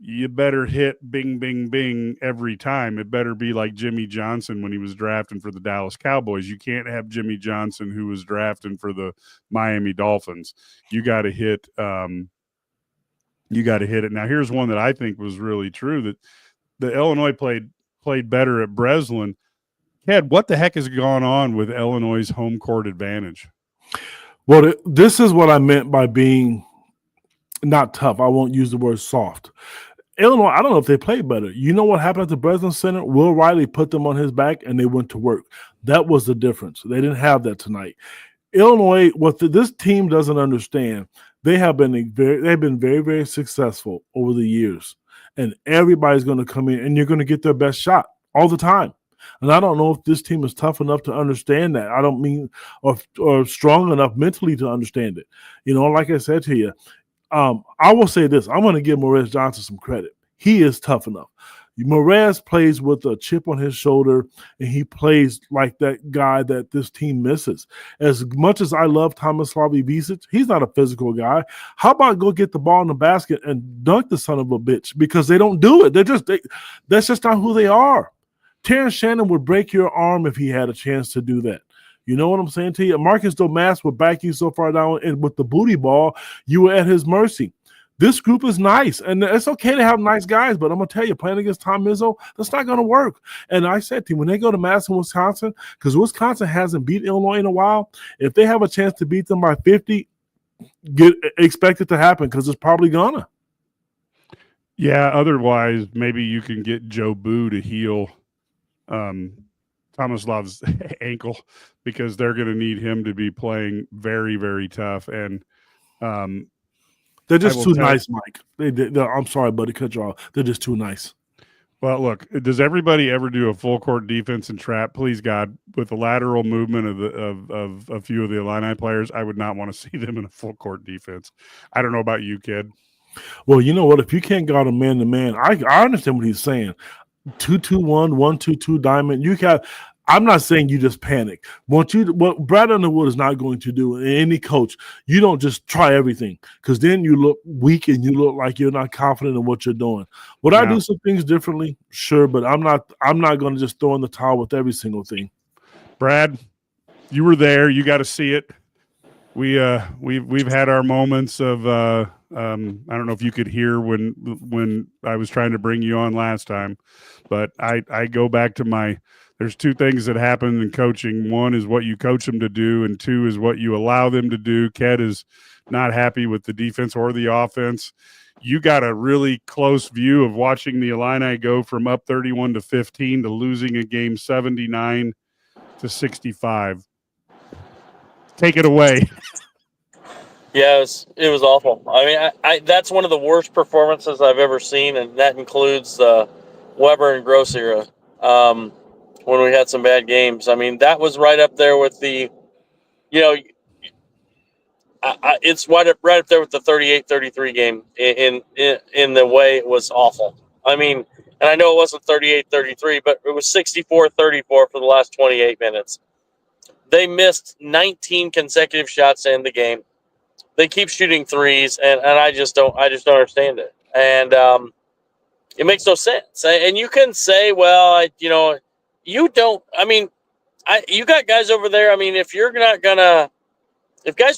you better hit bing, bing, bing every time. It better be like Jimmy Johnson when he was drafting for the Dallas Cowboys. You can't have Jimmy Johnson who was drafting for the Miami Dolphins. You got to hit it. Now, here's one that I think was really true, that the Illinois played better at Breslin. Ted, what the heck has gone on with Illinois' home court advantage? Well, this is what I meant by being not tough. I won't use the word soft. Illinois, I don't know if they played better. You know what happened at the Breslin Center? Will Riley put them on his back and they went to work. That was the difference. They didn't have that tonight. Illinois, this team doesn't understand, they've been very, very successful over the years. And everybody's going to come in and you're going to get their best shot all the time. And I don't know if this team is tough enough to understand that. I don't mean or strong enough mentally to understand it. You know, like I said to you, I will say this. I'm going to give Morez Johnson some credit. He is tough enough. Morez plays with a chip on his shoulder, and he plays like that guy that this team misses. As much as I love Tomislav Ivicic, he's not a physical guy. How about go get the ball in the basket and dunk the son of a bitch? Because they don't do it. That's just not who they are. Terrence Shannon would break your arm if he had a chance to do that. You know what I'm saying to you? Marcus Domas would back you so far down, and with the booty ball, you were at his mercy. This group is nice, and it's okay to have nice guys, but I'm going to tell you, playing against Tom Izzo, that's not going to work. And I said to you, when they go to Madison, Wisconsin, because Wisconsin hasn't beat Illinois in a while, if they have a chance to beat them by 50, expect it to happen because it's probably going to. Yeah, otherwise, maybe you can get Joe Boo to heal Tomislav's ankle because they're going to need him to be playing very, very tough. And they're just too nice, Mike. I'm sorry, buddy, cut you off. They're just too nice. Well, look, does everybody ever do a full court defense and trap? Please, God, with the lateral movement of a few of the Illini players, I would not want to see them in a full court defense. I don't know about you, kid. Well, you know what? If you can't guard a man-to-man, I understand what he's saying. 2-2-1, 1-2-2 diamond. I'm not saying you just panic. What Brad Underwood is not going to do, and any coach, you don't just try everything because then you look weak and you look like you're not confident in what you're doing. Would I do some things differently? Sure, but I'm not going to just throw in the towel with every single thing. Brad, you were there. You got to see it. We've had our moments of I don't know if you could hear when I was trying to bring you on last time, but I go back to there's two things that happen in coaching. One is what you coach them to do, and two is what you allow them to do. Ked is not happy with the defense or the offense. You got a really close view of watching the Illini go from up 31-15 to losing a game 79-65. Take it away. Yeah, it was awful. I mean, I that's one of the worst performances I've ever seen, and that includes Weber and Gross era when we had some bad games. I mean, that was right up there with the, it's right up there with the 38-33 game in the way it was awful. I mean, and I know it wasn't 38-33, but it was 64-34 for the last 28 minutes. They missed 19 consecutive shots to end the game. They keep shooting threes, and I just don't understand it. And it makes no sense. And you can say, well, you don't. I mean, you got guys over there. I mean, if guys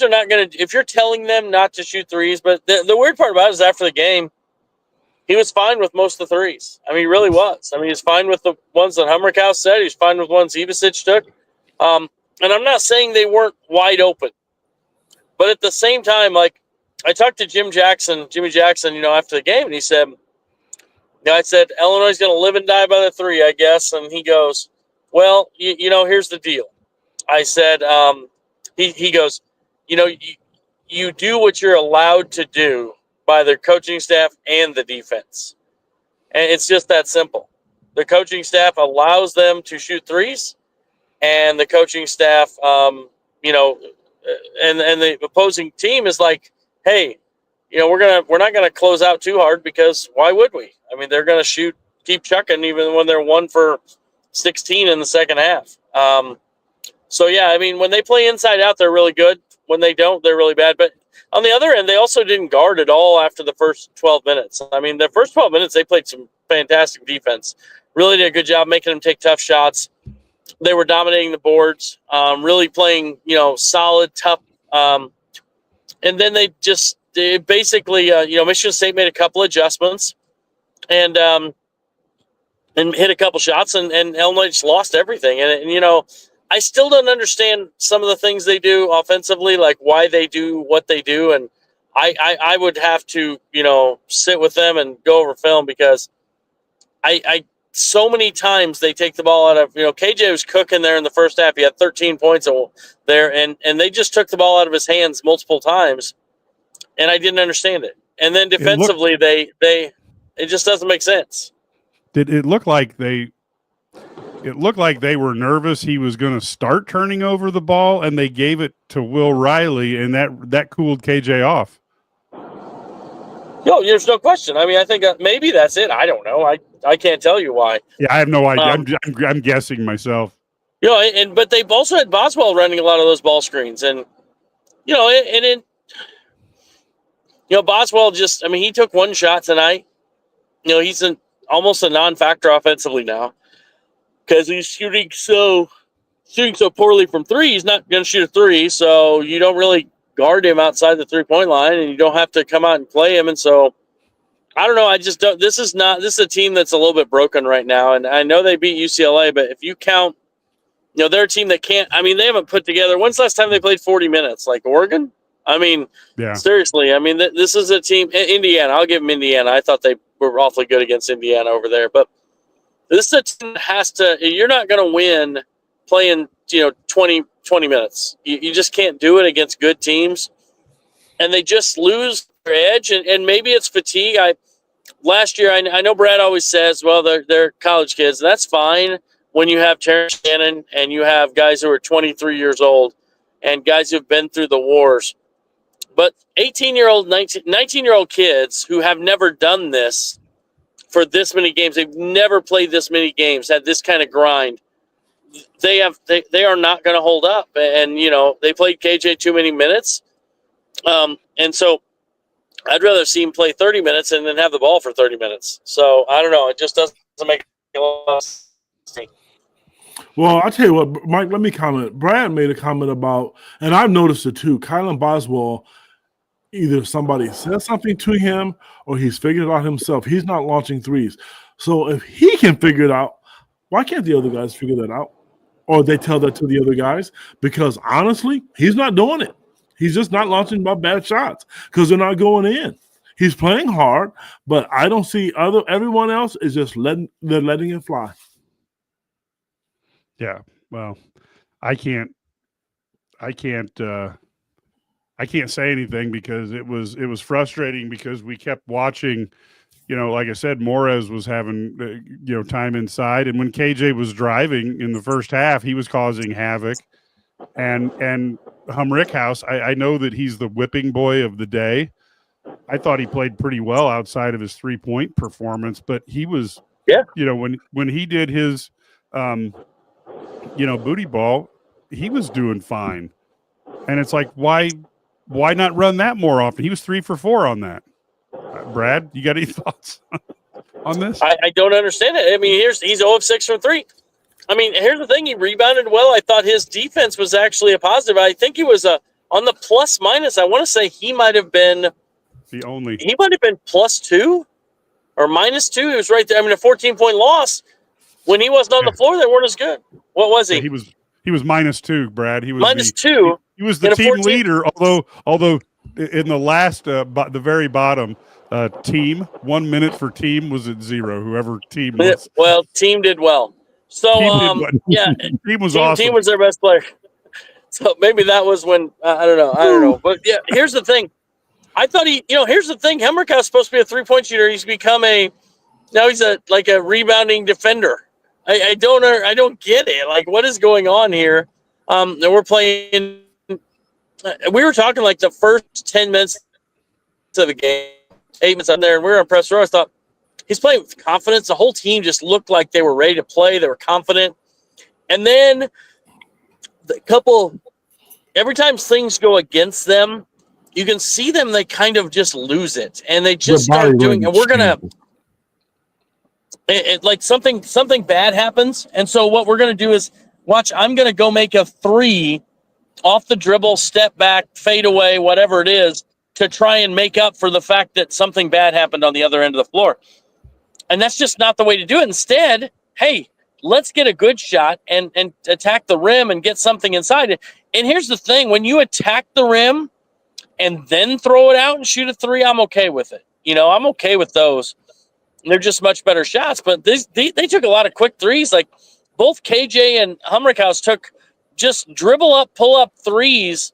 are not gonna, if you're telling them not to shoot threes, but the weird part about it is after the game, he was fine with most of the threes. I mean, he really was. I mean, he's fine with the ones that Hummerkaus said. He's fine with ones Ivicic took. And I'm not saying they weren't wide open. But at the same time, like, I talked to Jimmy Jackson, after the game, and he said, I said, Illinois is going to live and die by the three, I guess. And he goes, well, here's the deal. I said, he goes, you do what you're allowed to do by the coaching staff and the defense. And it's just that simple. The coaching staff allows them to shoot threes, and the coaching staff, and the opposing team is like, hey, we're not gonna close out too hard, because why would we? I mean, they're gonna keep chucking even when they're 1 for 16 in the second half. So yeah, I mean, when they play inside out, they're really good. When they don't, they're really bad. But on the other end, they also didn't guard at all after the first 12 minutes. I mean, the first 12 minutes, they played some fantastic defense. Really did a good job making them take tough shots. They were dominating the boards, really playing, solid, tough. And then they basically, Michigan State made a couple adjustments and hit a couple shots, and Illinois just lost everything. And I still don't understand some of the things they do offensively, like why they do what they do. And I would have to, sit with them and go over film, because I so many times they take the ball out of, KJ was cooking there in the first half. He had 13 points there, and they just took the ball out of his hands multiple times, and I didn't understand it. And then defensively, it just doesn't make sense. It looked like they were nervous he was going to start turning over the ball, and they gave it to Will Riley, and that cooled KJ off. No, there's no question. I mean, I think maybe that's it. I don't know. I can't tell you why. Yeah, I have no idea. I'm guessing myself. But they've also had Boswell running a lot of those ball screens, and Boswell he took one shot tonight. He's almost a non-factor offensively now, because he's shooting so poorly from three. He's not going to shoot a three, so you don't really guard him outside the 3-point line, and you don't have to come out and play him. And so I don't know. I just don't. This is a team that's a little bit broken right now, and I know they beat UCLA, but if you count, they're a team that can't. I mean, they haven't put together. When's the last time they played 40 minutes? Like Oregon? I mean, yeah. Seriously. I mean, this is a team. Indiana. I'll give them Indiana. I thought they were awfully good against Indiana over there, but this is a team that has to. You're not going to win playing 20 minutes. You just can't do it against good teams, and they just lose their edge. And maybe it's fatigue. Last year, I know Brad always says, well, they're college kids, and that's fine when you have Terrence Shannon and you have guys who are 23 years old and guys who've been through the wars. But 18-year-old, 19-year-old kids who have never done this for this many games, they've never played this many games, had this kind of grind, they are not going to hold up. And, they played KJ too many minutes. And so I'd rather see him play 30 minutes and then have the ball for 30 minutes. So I don't know. It just doesn't make a lot of sense. Well, I'll tell you what, Mike, let me comment. Brad made a comment about, and I've noticed it too, Kylan Boswell, either somebody says something to him or he's figured it out himself. He's not launching threes. So if he can figure it out, why can't the other guys figure that out? Or they tell that to the other guys? Because honestly, he's not doing it. He's just not launching bad shots because they're not going in. He's playing hard, but I don't see everyone else is just letting it fly. Yeah. Well, I can't say anything because it was frustrating because we kept watching, like I said, Morez was having, time inside. And when KJ was driving in the first half, he was causing havoc. And Humrickhouse, I know that he's the whipping boy of the day. I thought he played pretty well outside of his 3-point performance, but he was, when he did his, booty ball, he was doing fine. And it's like, why not run that more often? He was 3 for 4 on that. Brad, you got any thoughts on this? I don't understand it. I mean, he's 0 of 6 from 3. I mean, here's the thing. He rebounded well. I thought his defense was actually a positive. I think he was on the plus minus. I want to say he might have been He might have been +2 or -2. He was right there. I mean, a 14-point loss. When he wasn't on the floor, they weren't as good. What was he? He was -2, Brad. He was -2. He was the team leader, although in the last, the very bottom, team, 1 minute for team was at 0. Whoever team was. Well, team did well. So, yeah. Team was awesome. Team was their best player. So maybe that was when, I don't know. But, yeah, here's the thing. I thought here's the thing. Hemrickhouse is supposed to be a 3-point shooter. He's become now he's a rebounding defender. I don't get it. Like, what is going on here? We were talking like the first 10 minutes of the game. 8 minutes out there, and we were on press row. I thought he's playing with confidence. The whole team just looked like they were ready to play. They were confident. And then every time things go against them, you can see them, they kind of just lose it. And they just start doing, and we're going to, like something bad happens. And so what we're going to do is, watch, I'm going to go make a 3 off the dribble, step back, fade away, whatever it is, to try and make up for the fact that something bad happened on the other end of the floor. And that's just not the way to do it. Instead, hey, let's get a good shot and attack the rim and get something inside it. And here's the thing. When you attack the rim and then throw it out and shoot a 3, I'm okay with it. I'm okay with those. They're just much better shots. But they took a lot of quick 3s. Like both KJ and Humrickhouse took just dribble up, pull up 3s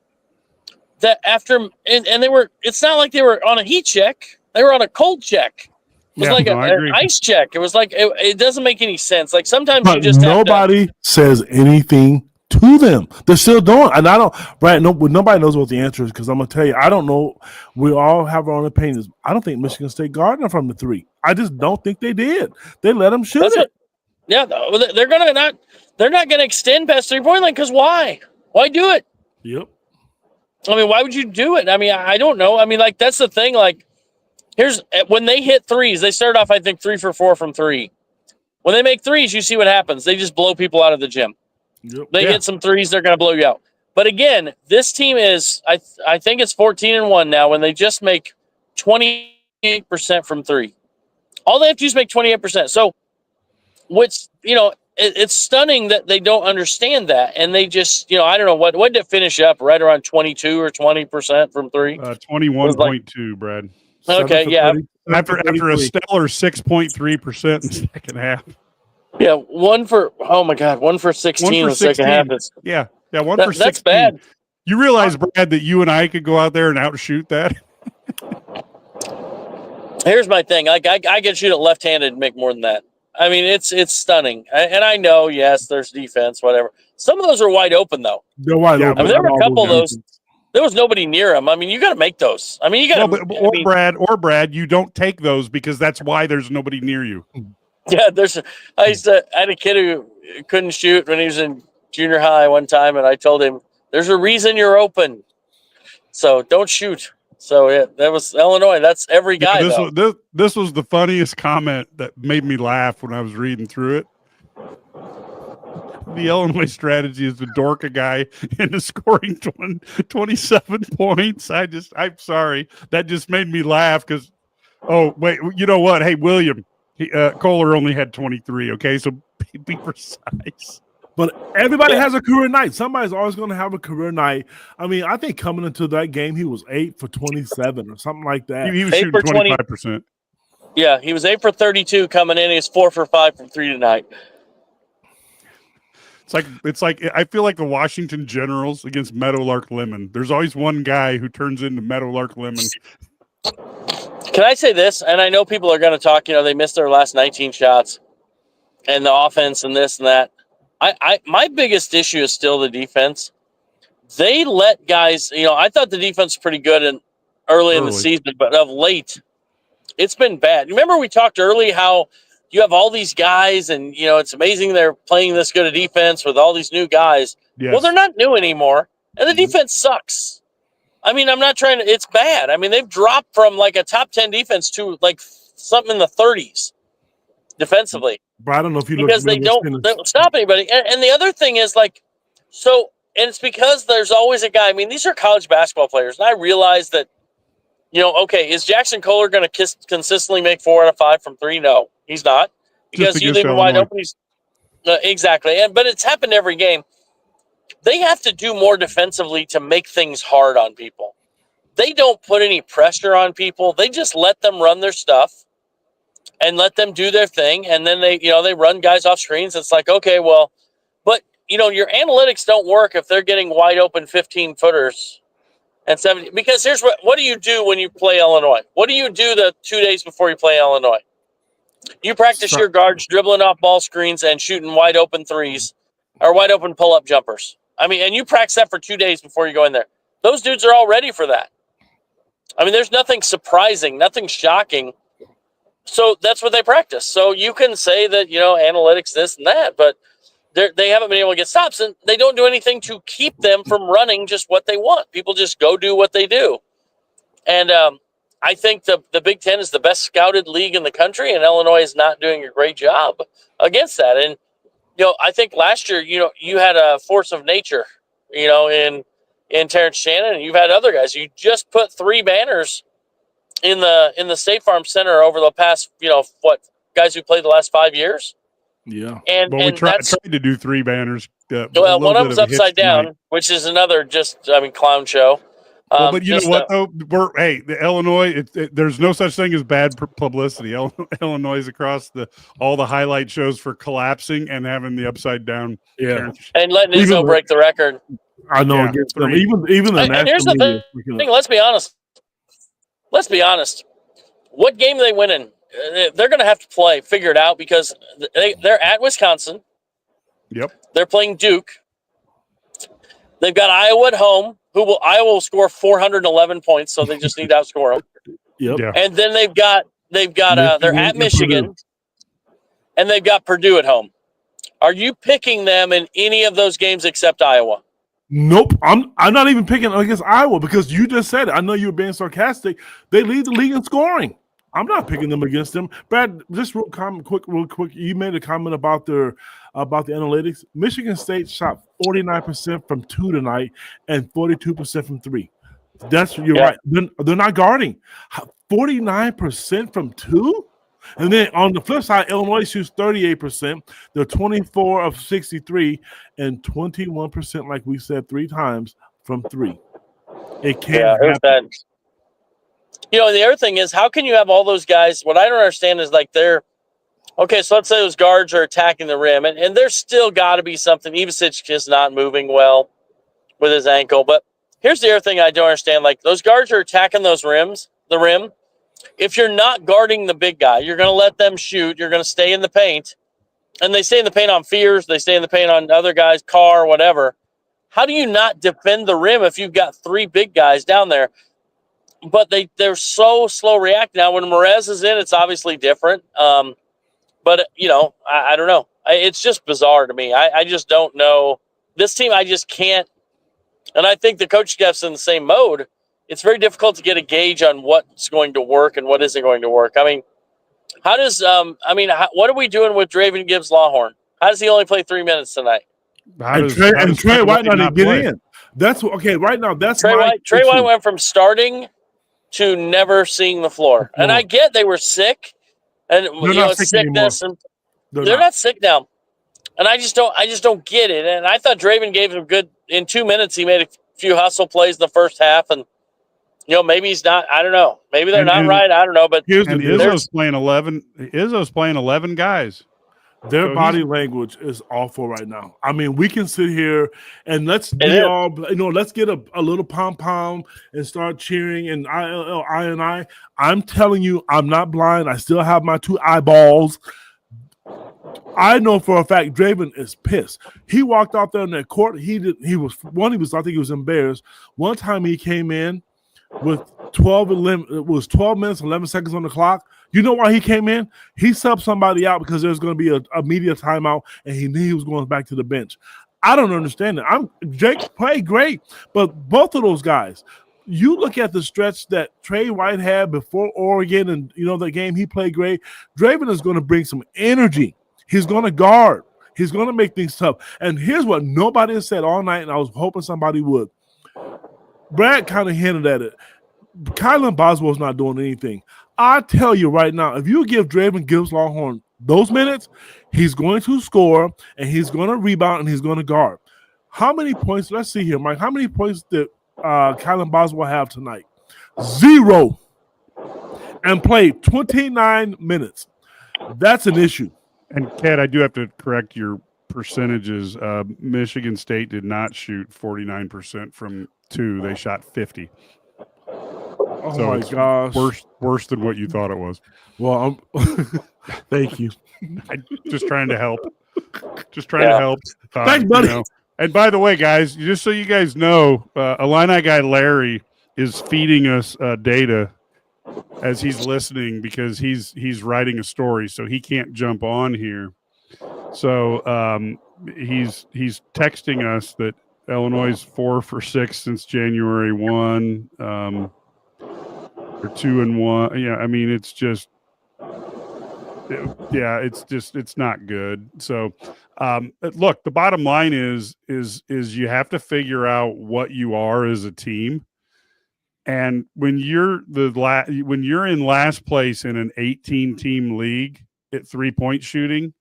that after, and they were, it's not like they were on a heat check. They were on a cold check. It was an ice check. It was like, it doesn't make any sense. Like sometimes you just nobody says anything to them. They're still doing. And I don't, Brad, nobody knows what the answer is because I'm going to tell you, I don't know. We all have our own opinions. I don't think Michigan State guarded them from the 3. I just don't think they did. They let them shoot it. Yeah, they're not going to extend past 3-point line because why? Why do it? Yep. I mean, why would you do it? I mean, I don't know. I mean, like, that's the thing. Like, when they hit 3s, they start off, I think, 3 for 4 from 3. When they make 3s, you see what happens. They just blow people out of the gym. Yep. They hit some 3s, they're going to blow you out. But again, this team is, I think it's 14-1 now when they just make 28% from 3. All they have to do is make 28%. So, which, it's stunning that they don't understand that. And they just, I don't know, what did it finish up? Right around 22 or 20% from 3? 21.2, Brad. Okay, yeah. After a stellar 6.3% in the second half. Yeah, 1 for 16 in the second half. Yeah, 1 for 16. That's bad. You realize, Brad, that you and I could go out there and outshoot that? Here's my thing. Like I can shoot it left-handed and make more than that. I mean, it's stunning. And I know, yes, there's defense, whatever. Some of those are wide open, though. They're wide open. I mean, there were a couple of those. There was nobody near them. I mean, you got to make those. I mean, you got to. Brad, you don't take those because that's why there's nobody near you. Yeah, I had a kid who couldn't shoot when he was in junior high one time, and I told him, "There's a reason you're open, so don't shoot." So yeah, that was Illinois. That's every guy. This was the funniest comment that made me laugh when I was reading through it. The Illinois strategy is to dork a guy into scoring 27 points. I'm sorry. That just made me laugh because, oh, wait, you know what? Hey, William, Kohler only had 23, okay? So be precise. But everybody has a career night. Somebody's always going to have a career night. I mean, I think coming into that game, he was 8 for 27 or something like that. He was shooting 25%. Yeah, he was 8 for 32 coming in. He's 4 for 5 from 3 tonight. It's like I feel like the Washington Generals against Meadowlark Lemon. There's always one guy who turns into Meadowlark Lemon. Can I say this? And I know people are going to talk, they missed their last 19 shots and the offense and this and that. My biggest issue is still the defense. They let guys, I thought the defense was pretty good early in the season, but of late, it's been bad. Remember we talked early how you have all these guys and, it's amazing they're playing this good a defense with all these new guys. Yes. Well, they're not new anymore, and the defense sucks. I mean, I'm not trying to – it's bad. I mean, they've dropped from like a top 10 defense to like something in the 30s defensively. But I don't know if you look because they don't stop anybody. And the other thing is and it's because there's always a guy. I mean, these are college basketball players, and I realize that, okay, is Jackson Kohler going to consistently make 4 out of 5 from 3? No, he's not, because you leave him wide open. Exactly, but it's happened every game. They have to do more defensively to make things hard on people. They don't put any pressure on people. They just let them run their stuff and let them do their thing. And then they run guys off screens. It's like, okay, well, but your analytics don't work if they're getting wide open 15 footers and 70, because here's what do you do when you play Illinois? What do you do the 2 days before you play Illinois? You practice your guards dribbling off ball screens and shooting wide open 3s or wide open pull-up jumpers. I mean, and you practice that for 2 days before you go in there. Those dudes are all ready for that. I mean, there's nothing surprising, nothing shocking. So that's what they practice. So you can say that, analytics, this and that, but they haven't been able to get stops, and they don't do anything to keep them from running just what they want. People just go do what they do. And I think the Big Ten is the best scouted league in the country, and Illinois is not doing a great job against that. And, I think last year, you had a force of nature, in Terrence Shannon, and you've had other guys. You just put 3 banners in the State Farm Center over the past, guys who played the last 5 years. Yeah. And we tried to do 3 banners. Well, one of them's upside down, which is another clown show. Well, but you know what, though? The Illinois, there's no such thing as bad publicity. Illinois is across all the highlight shows for collapsing and having the upside down. Yeah. And letting Izzo break the record. I know. Yeah, even the and here's the thing. Let's be honest. What game are they winning? They're going to have to figure it out, because they're at Wisconsin. Yep. They're playing Duke. They've got Iowa at home. Iowa will score 411 points, so they just need to outscore them. Yep. Yeah. And then they've got they're at Michigan, and they've got Purdue at home. Are you picking them in any of those games except Iowa? Nope. I'm not even picking against Iowa, because you just said it. I know you were being sarcastic. They lead the league in scoring. I'm not picking them against them. Brad, just real quick. You made a comment about the analytics. Michigan State shot 49% from 2 tonight and 42% from 3. You're right. They're not guarding. 49% from 2? And then on the flip side, Illinois shoots 38%. They're 24 of 63 and 21%, like we said 3 times, from 3. It can't happen. And the other thing is, how can you have all those guys? What I don't understand is, so let's say those guards are attacking the rim, and there's still got to be something. Ivasic is not moving well with his ankle. But here's the other thing I don't understand. Those guards are attacking the rim. If you're not guarding the big guy, you're going to let them shoot. You're going to stay in the paint. And they stay in the paint on Fears. They stay in the paint on other guys, Carr, whatever. How do you not defend the rim if you've got 3 big guys down there? But they're so slow reacting. Now, when Merez is in, it's obviously different. But, I don't know. It's just bizarre to me. I just don't know. This team, I just can't. And I think the coach staff's in the same mode. It's very difficult to get a gauge on what's going to work and what isn't going to work. I mean, what are we doing with Draven Gibbs-Lawhorn? How does he only play 3 minutes tonight? And Trey White not get in. That's okay. Right now, Trey White went from starting to never seeing the floor. And I get they were sick, and sickness, and they're not sick now. And I just don't get it. And I thought Draven gave him good in 2 minutes. He made a few hustle plays in the first half, and maybe he's not. I don't know. Maybe they're not right. I don't know. But Izzo's playing 11. Izzo's playing 11 guys. Their body language is awful right now. I mean, we can sit here and let's get a little pom-pom and start cheering and I. I'm telling you, I'm not blind. I still have my 2 eyeballs. I know for a fact Draven is pissed. He walked out there in that court. I think he was embarrassed. One time he came in with 12 minutes, 11 seconds on the clock. You know why he came in? He subbed somebody out because there's going to be a media timeout, and he knew he was going back to the bench. I don't understand it. Jake played great, but both of those guys, you look at the stretch that Trey White had before Oregon, and the game he played great. Draven is going to bring some energy. He's going to guard. He's going to make things tough. And here's what nobody has said all night, and I was hoping somebody would. Brad kind of hinted at it. Kylan Boswell's not doing anything. I tell you right now, if you give Draven Gibbs-Lawhorn those minutes, he's going to score, and he's going to rebound, and he's going to guard. How many points? Let's see here, Mike. How many points did Kylan Boswell have tonight? 0. And played 29 minutes. That's an issue. And, Kat, I do have to correct your percentages. Michigan State did not shoot 49% from 2. They shot 50. Oh, so my gosh. Worse than what you thought it was. Well, thank you. I'm just trying to help. To help. Thanks, buddy. And by the way, guys, just so you guys know, Illini guy Larry is feeding us data as he's listening because he's writing a story, so he can't jump on here. So he's texting us that Illinois is 4 for 6 since January 1. They're 2-1. Yeah, I mean it's just it's not good. So look, the bottom line is you have to figure out what you are as a team. And when you're when you're in last place in an 18-team league at 3-point shooting,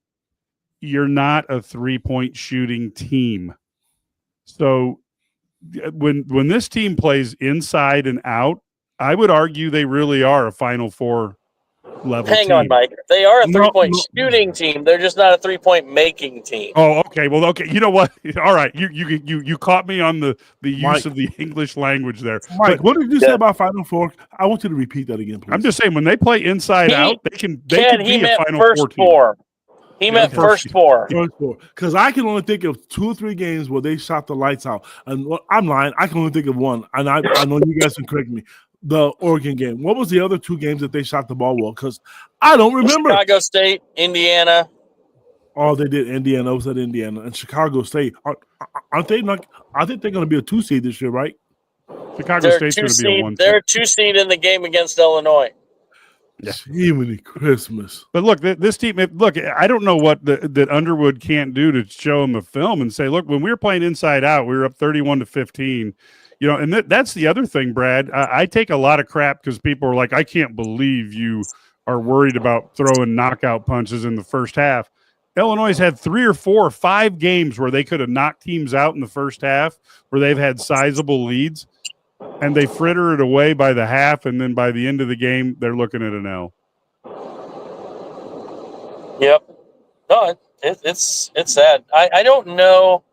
you're not a 3-point shooting team. So when this team plays inside and out, I would argue they really are a Final Four level Hang team. on, Mike. They are a 3-point shooting team. They're just not a 3-point making team. Oh, okay. Well, okay. You know what? All right. You caught me on the use Mike, of the English language there. Mike, what did you say about Final Four? I want you to repeat that again, please. I'm just saying when they play inside out, they can be a Final Four team. He meant first four. Because I can only think of 2 or 3 games where they shot the lights out. And I'm lying. I can only think of one. And I know you guys can correct me. The Oregon game. What was the other 2 games that they shot the ball well? Because I don't remember. Chicago State, Indiana. Oh, they did. Indiana. Was at Indiana and Chicago State. Aren't they not? I think they're going to be a 2 seed this year, right? Chicago State's going to be a 1 seed. They're a 2 seed in the game against Illinois. Yeah. Jiminy Christmas. But look, this team. Look, I don't know what that Underwood can't do to show them a film and say, look, when we were playing inside out, we were up 31-15. You know, and that's the other thing, Brad. I take a lot of crap because people are like, I can't believe you are worried about throwing knockout punches in the first half. Illinois had 3 or 4 or 5 games where they could have knocked teams out in the first half, where they've had sizable leads, and they fritter it away by the half, and then by the end of the game, they're looking at an L. Yep. No, it's sad. I don't know.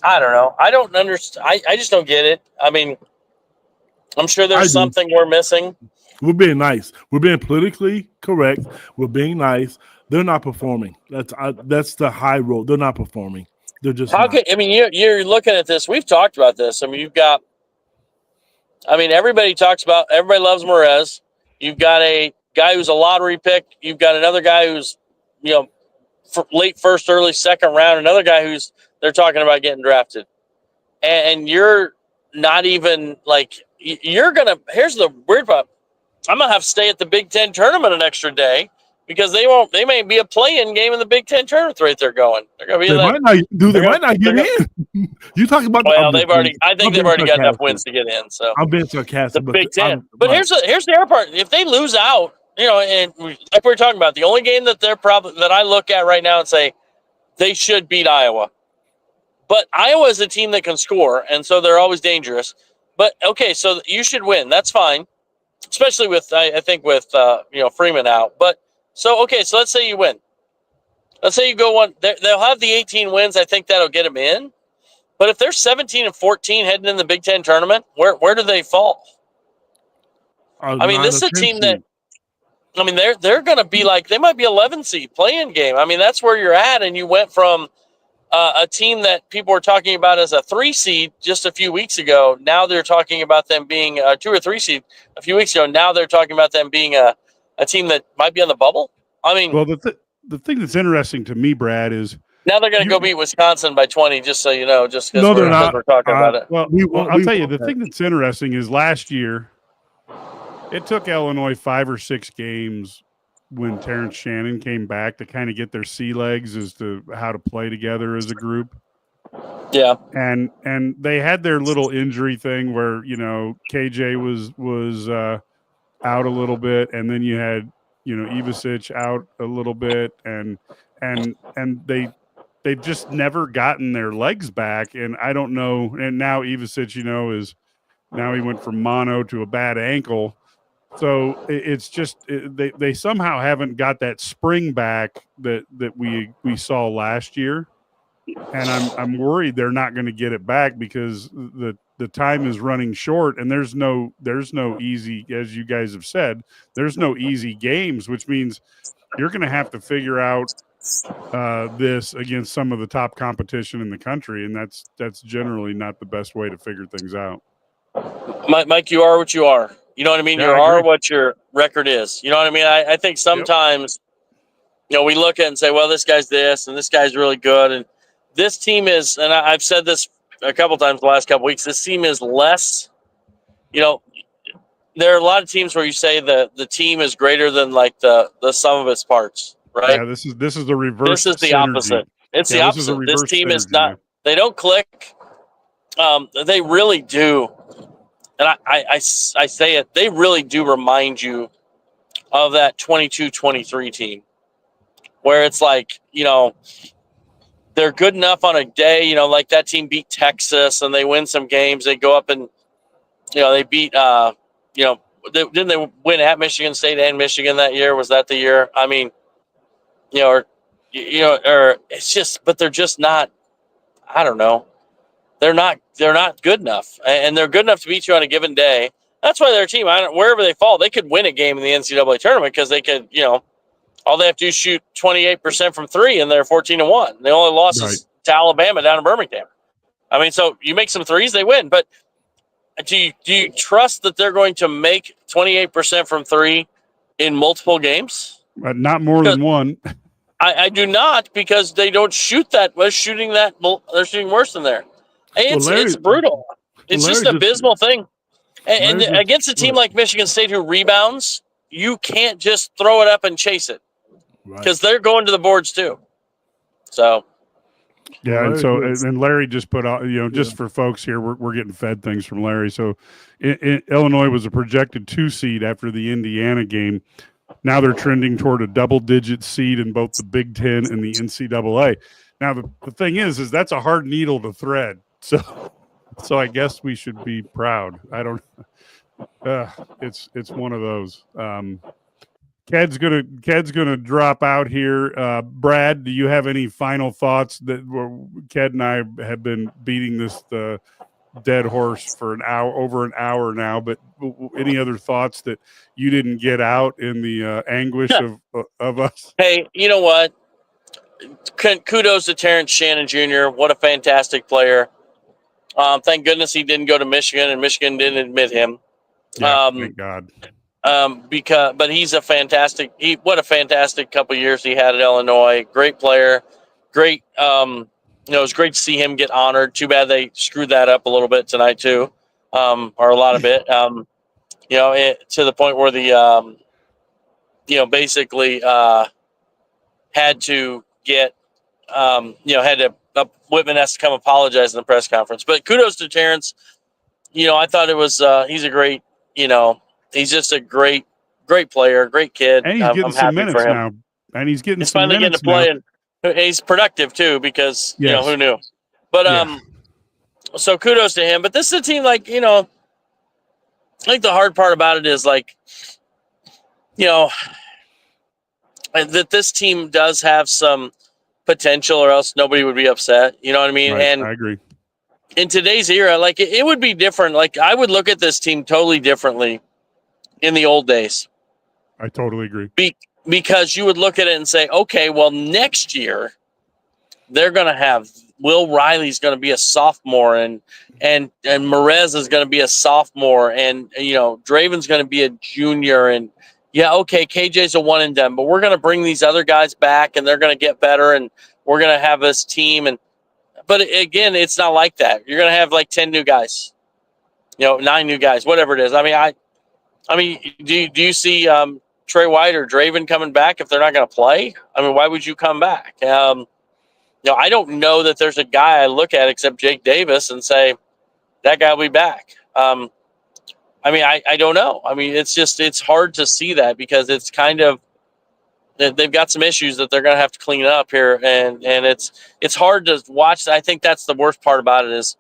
I don't know. I don't understand. I just don't get it. I mean, I'm sure there's something we're missing. We're being nice. We're being politically correct. We're being nice. They're not performing. That's the high road. They're not performing. They're just not. I mean, you're looking at this. We've talked about this. I mean, everybody loves Morez. You've got a guy who's a lottery pick. You've got another guy who's, late first, early second round. Another guy who's they're talking about getting drafted. And you're not even here's the weird part. I'm going to have to stay at the Big Ten tournament an extra day because they may be a play-in game in the Big Ten tournament rate they're going. They're going to be they might not get in. You talking about I think they've already got enough wins to get in. So I'm being sarcastic. The Big Ten. But here's the other part. If they lose out, and like we were talking about, the only game that that I look at right now and say they should beat Iowa. But Iowa is a team that can score, and so they're always dangerous. But okay, so you should win. That's fine, especially with I think with Freeman out. But so let's say you win. Let's say you go one. They'll have the 18 wins. I think that'll get them in. But if they're 17-14 heading in the Big Ten tournament, where do they fall? I mean, this is a team that. I mean, they're going to be they might be 11 seed play-in game. I mean, that's where you're at, and you went from a team that people were talking about as a 3 seed just a few weeks ago. Now they're talking about them being a 2 or 3 seed a few weeks ago. Now they're talking about them being a team that might be on the bubble. I mean, well, the thing that's interesting to me, Brad, is now they're going to go beat Wisconsin by 20. Just so you know, just because they're not. We're talking about it. Well, I'll tell you the thing that's interesting is last year it took Illinois 5 or 6 games when Terrence Shannon came back to kind of get their sea legs as to how to play together as a group. Yeah. And they had their little injury thing where, KJ was out a little bit, and then you had, Ivasic out a little bit, and they've just never gotten their legs back. And I don't know. And now Ivasic, now he went from mono to a bad ankle. So it's just they somehow haven't got that spring back that we saw last year, and I'm worried they're not going to get it back because the time is running short, and there's no easy, as you guys have said, there's no easy games, which means you're going to have to figure out this against some of the top competition in the country, and that's generally not the best way to figure things out. Mike, you are what you are. You know what I mean? Yeah, You I are agree. what your record is. You know what I mean? I think sometimes, we look at it and say, well, this guy's this and this guy's really good. And this team is, and I've said this a couple times the last couple weeks, this team is less, there are a lot of teams where you say the team is greater than like the sum of its parts, right? Yeah, this is the This reverse is the synergy. opposite. It's Yeah, the this is a opposite. This reverse team is synergy. not, they don't click. They really do. And I say it, they really do remind you of that 22-23 team where it's like, they're good enough on a day, like that team beat Texas and they win some games. They go up and, they beat, didn't they win at Michigan State and Michigan that year? Was that the year? I mean, or it's just, but they're just not, I don't know. They're not good enough, and they're good enough to beat you on a given day. That's why their team, wherever they fall, they could win a game in the NCAA tournament because they could, all they have to do is shoot 28% from three, and they're 14-1. The only loss is to Alabama down in Birmingham. I mean, so you make some threes, they win. But do you trust that they're going to make 28% from three in multiple games? Not more than one. I do not, because they don't shoot that. They're shooting worse than there. It's brutal. It's just an abysmal thing. And against a team like Michigan State who rebounds, you can't just throw it up and chase it because they're going to the boards too. So. Yeah, and Larry just put out, just for folks here, we're getting fed things from Larry. So Illinois was a projected 2 seed after the Indiana game. Now they're trending toward a double-digit seed in both the Big Ten and the NCAA. Now the thing is that's a hard needle to thread. So I guess we should be proud. I don't. It's one of those. Ked's gonna drop out here. Brad, do you have any final thoughts? That Ked and I have been beating this dead horse for over an hour now. But any other thoughts that you didn't get out in the anguish of us? Hey, you know what? Kudos to Terrence Shannon Jr. What a fantastic player. Thank goodness he didn't go to Michigan, and Michigan didn't admit him. Yeah, thank God. But he's what a fantastic couple years he had at Illinois. Great player, great. It was great to see him get honored. Too bad they screwed that up a little bit tonight too, or a lot of it. To the point where the basically had to get Whitman has to come apologize in the press conference. But kudos to Terrence. I thought it was he's a great. He's just a great player, great kid. And he's getting some minutes now. And he's getting some finally minutes getting to play, now. and he's productive too because who knew? But so kudos to him. But this is a team I think the hard part about it is that this team does have some potential, or else nobody would be upset. You know what I mean? Right, And I agree. in today's era, it would be different. I would look at this team totally differently in the old days. I totally agree. Because you would look at it and say, okay, well, next year they're going to have Will Riley's going to be a sophomore, and Merez is going to be a sophomore, and Draven's going to be a junior, and KJ's a one and done, but we're going to bring these other guys back, and they're going to get better, and we're going to have this team. But again, it's not like that. You're going to have 10 new guys, 9 new guys, whatever it is. I mean, do you see Trey White or Draven coming back if they're not going to play? I mean, why would you come back? I don't know that there's a guy I look at except Jake Davis and say that guy will be back. I don't know. I mean, it's hard to see that because it's kind of, they've got some issues that they're going to have to clean up here, and it's hard to watch. I think that's the worst part about it is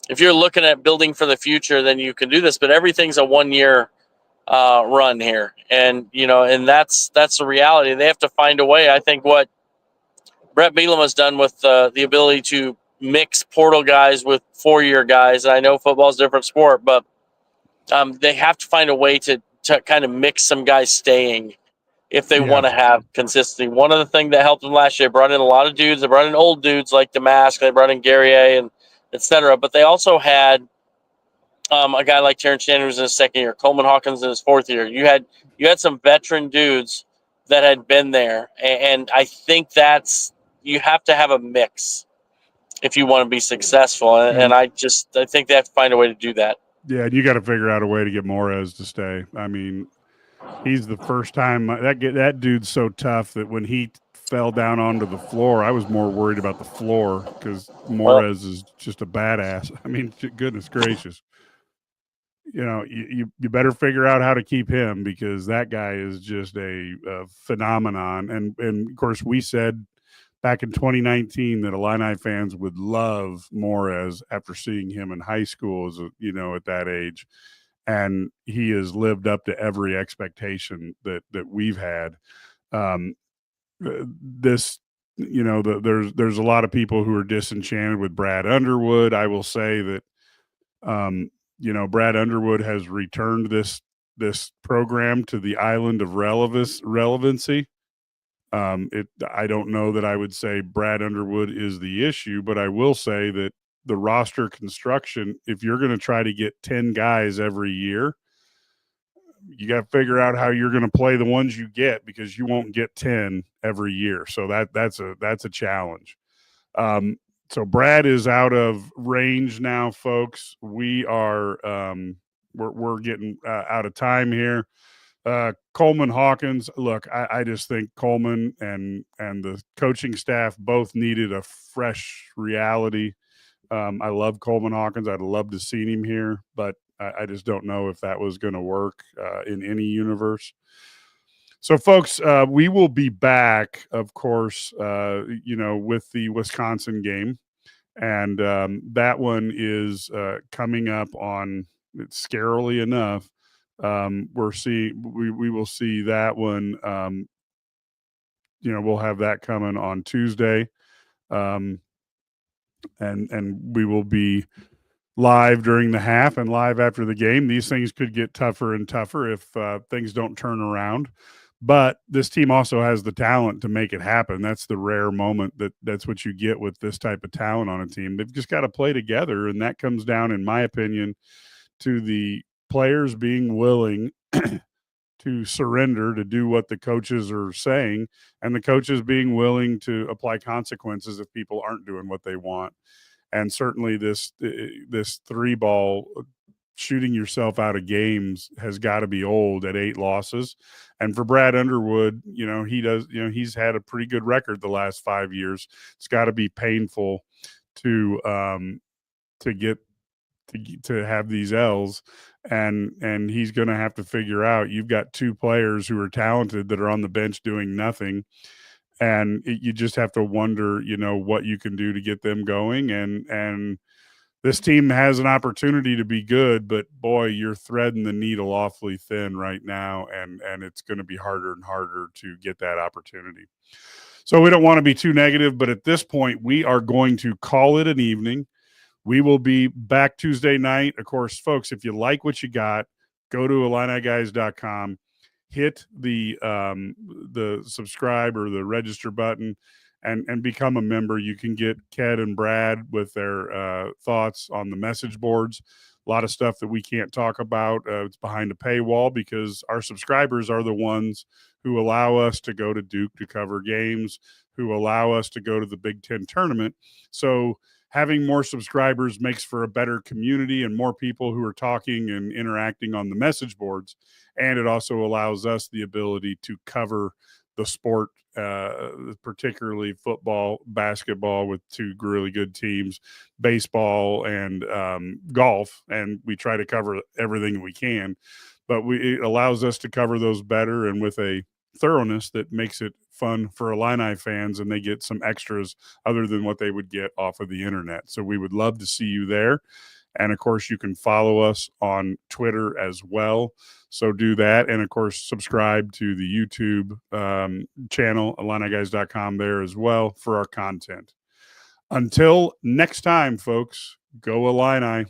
if you're looking at building for the future, then you can do this, but everything's a 1-year run here, and that's the reality. They have to find a way. I think what Brett Bielema has done with the ability to mix portal guys with 4-year guys. And I know football's a different sport, but they have to find a way to kind of mix some guys staying if they want to have consistency. One of the things that helped them last year, they brought in a lot of dudes. They brought in old dudes like Damask. They brought in Guerrier and et cetera. But they also had A guy like Terrence Sanders in his second year, Coleman Hawkins in his fourth year. You had some veteran dudes that had been there, and I think you have to have a mix if you want to be successful. And I think they have to find a way to do that. Yeah, and you got to figure out a way to get Morez to stay. I mean, he's the first time that dude's so tough that when he fell down onto the floor, I was more worried about the floor because Morez is just a badass. I mean, goodness gracious. You better figure out how to keep him because that guy is just a phenomenon. And of course, we said back in 2019 that Illini fans would love Morez after seeing him in high school at that age. And he has lived up to every expectation that we've had. There's a lot of people who are disenchanted with Brad Underwood. I will say that, Brad Underwood has returned this program to the island of relevancy. I don't know that I would say Brad Underwood is the issue, but I will say that the roster construction, if you're going to try to get 10 guys every year, you got to figure out how you're going to play the ones you get because you won't get 10 every year. So that's a challenge. So Brad is out of range now, folks. We are we're getting out of time here. Coleman Hawkins, look, I just think Coleman and the coaching staff both needed a fresh reality. I love Coleman Hawkins. I'd love to see him here, but I just don't know if that was going to work in any universe. So, folks, we will be back, of course, with the Wisconsin game. And that one is coming up on, scarily enough, we will see that one. We'll have that coming on Tuesday. And we will be live during the half and live after the game. These things could get tougher and tougher if things don't turn around. But this team also has the talent to make it happen. That's the rare moment that's what you get with this type of talent on a team. They've just got to play together, and that comes down, in my opinion, to the players being willing to surrender, to do what the coaches are saying, and the coaches being willing to apply consequences if people aren't doing what they want. And certainly this three ball shooting yourself out of games has got to be old at 8 losses. And for Brad Underwood, he's had a pretty good record the last 5 years. It's got to be painful to have these L's, and he's going to have to figure out, you've got 2 players who are talented that are on the bench doing nothing. And you just have to wonder, what you can do to get them going. And this team has an opportunity to be good, but boy, you're threading the needle awfully thin right now. And it's going to be harder and harder to get that opportunity. So we don't want to be too negative, but at this point, we are going to call it an evening. We will be back Tuesday night. Of course, folks, if you like what you got, go to IlliniGuys.com. Hit the subscribe or the register button and become a member. You can get Ked and Brad with their thoughts on the message boards. A lot of stuff that we can't talk about. It's behind a paywall because our subscribers are the ones who allow us to go to Duke to cover games, who allow us to go to the Big Ten tournament. So having more subscribers makes for a better community and more people who are talking and interacting on the message boards. And it also allows us the ability to cover the sport, particularly football, basketball with 2 really good teams, baseball and golf. And we try to cover everything we can, but it allows us to cover those better and with a thoroughness that makes it fun for Illini fans, and they get some extras other than what they would get off of the internet. So we would love to see you there. And of course, you can follow us on Twitter as well. So do that. And of course, subscribe to the YouTube channel, IlliniGuys.com there as well for our content. Until next time, folks, go Illini.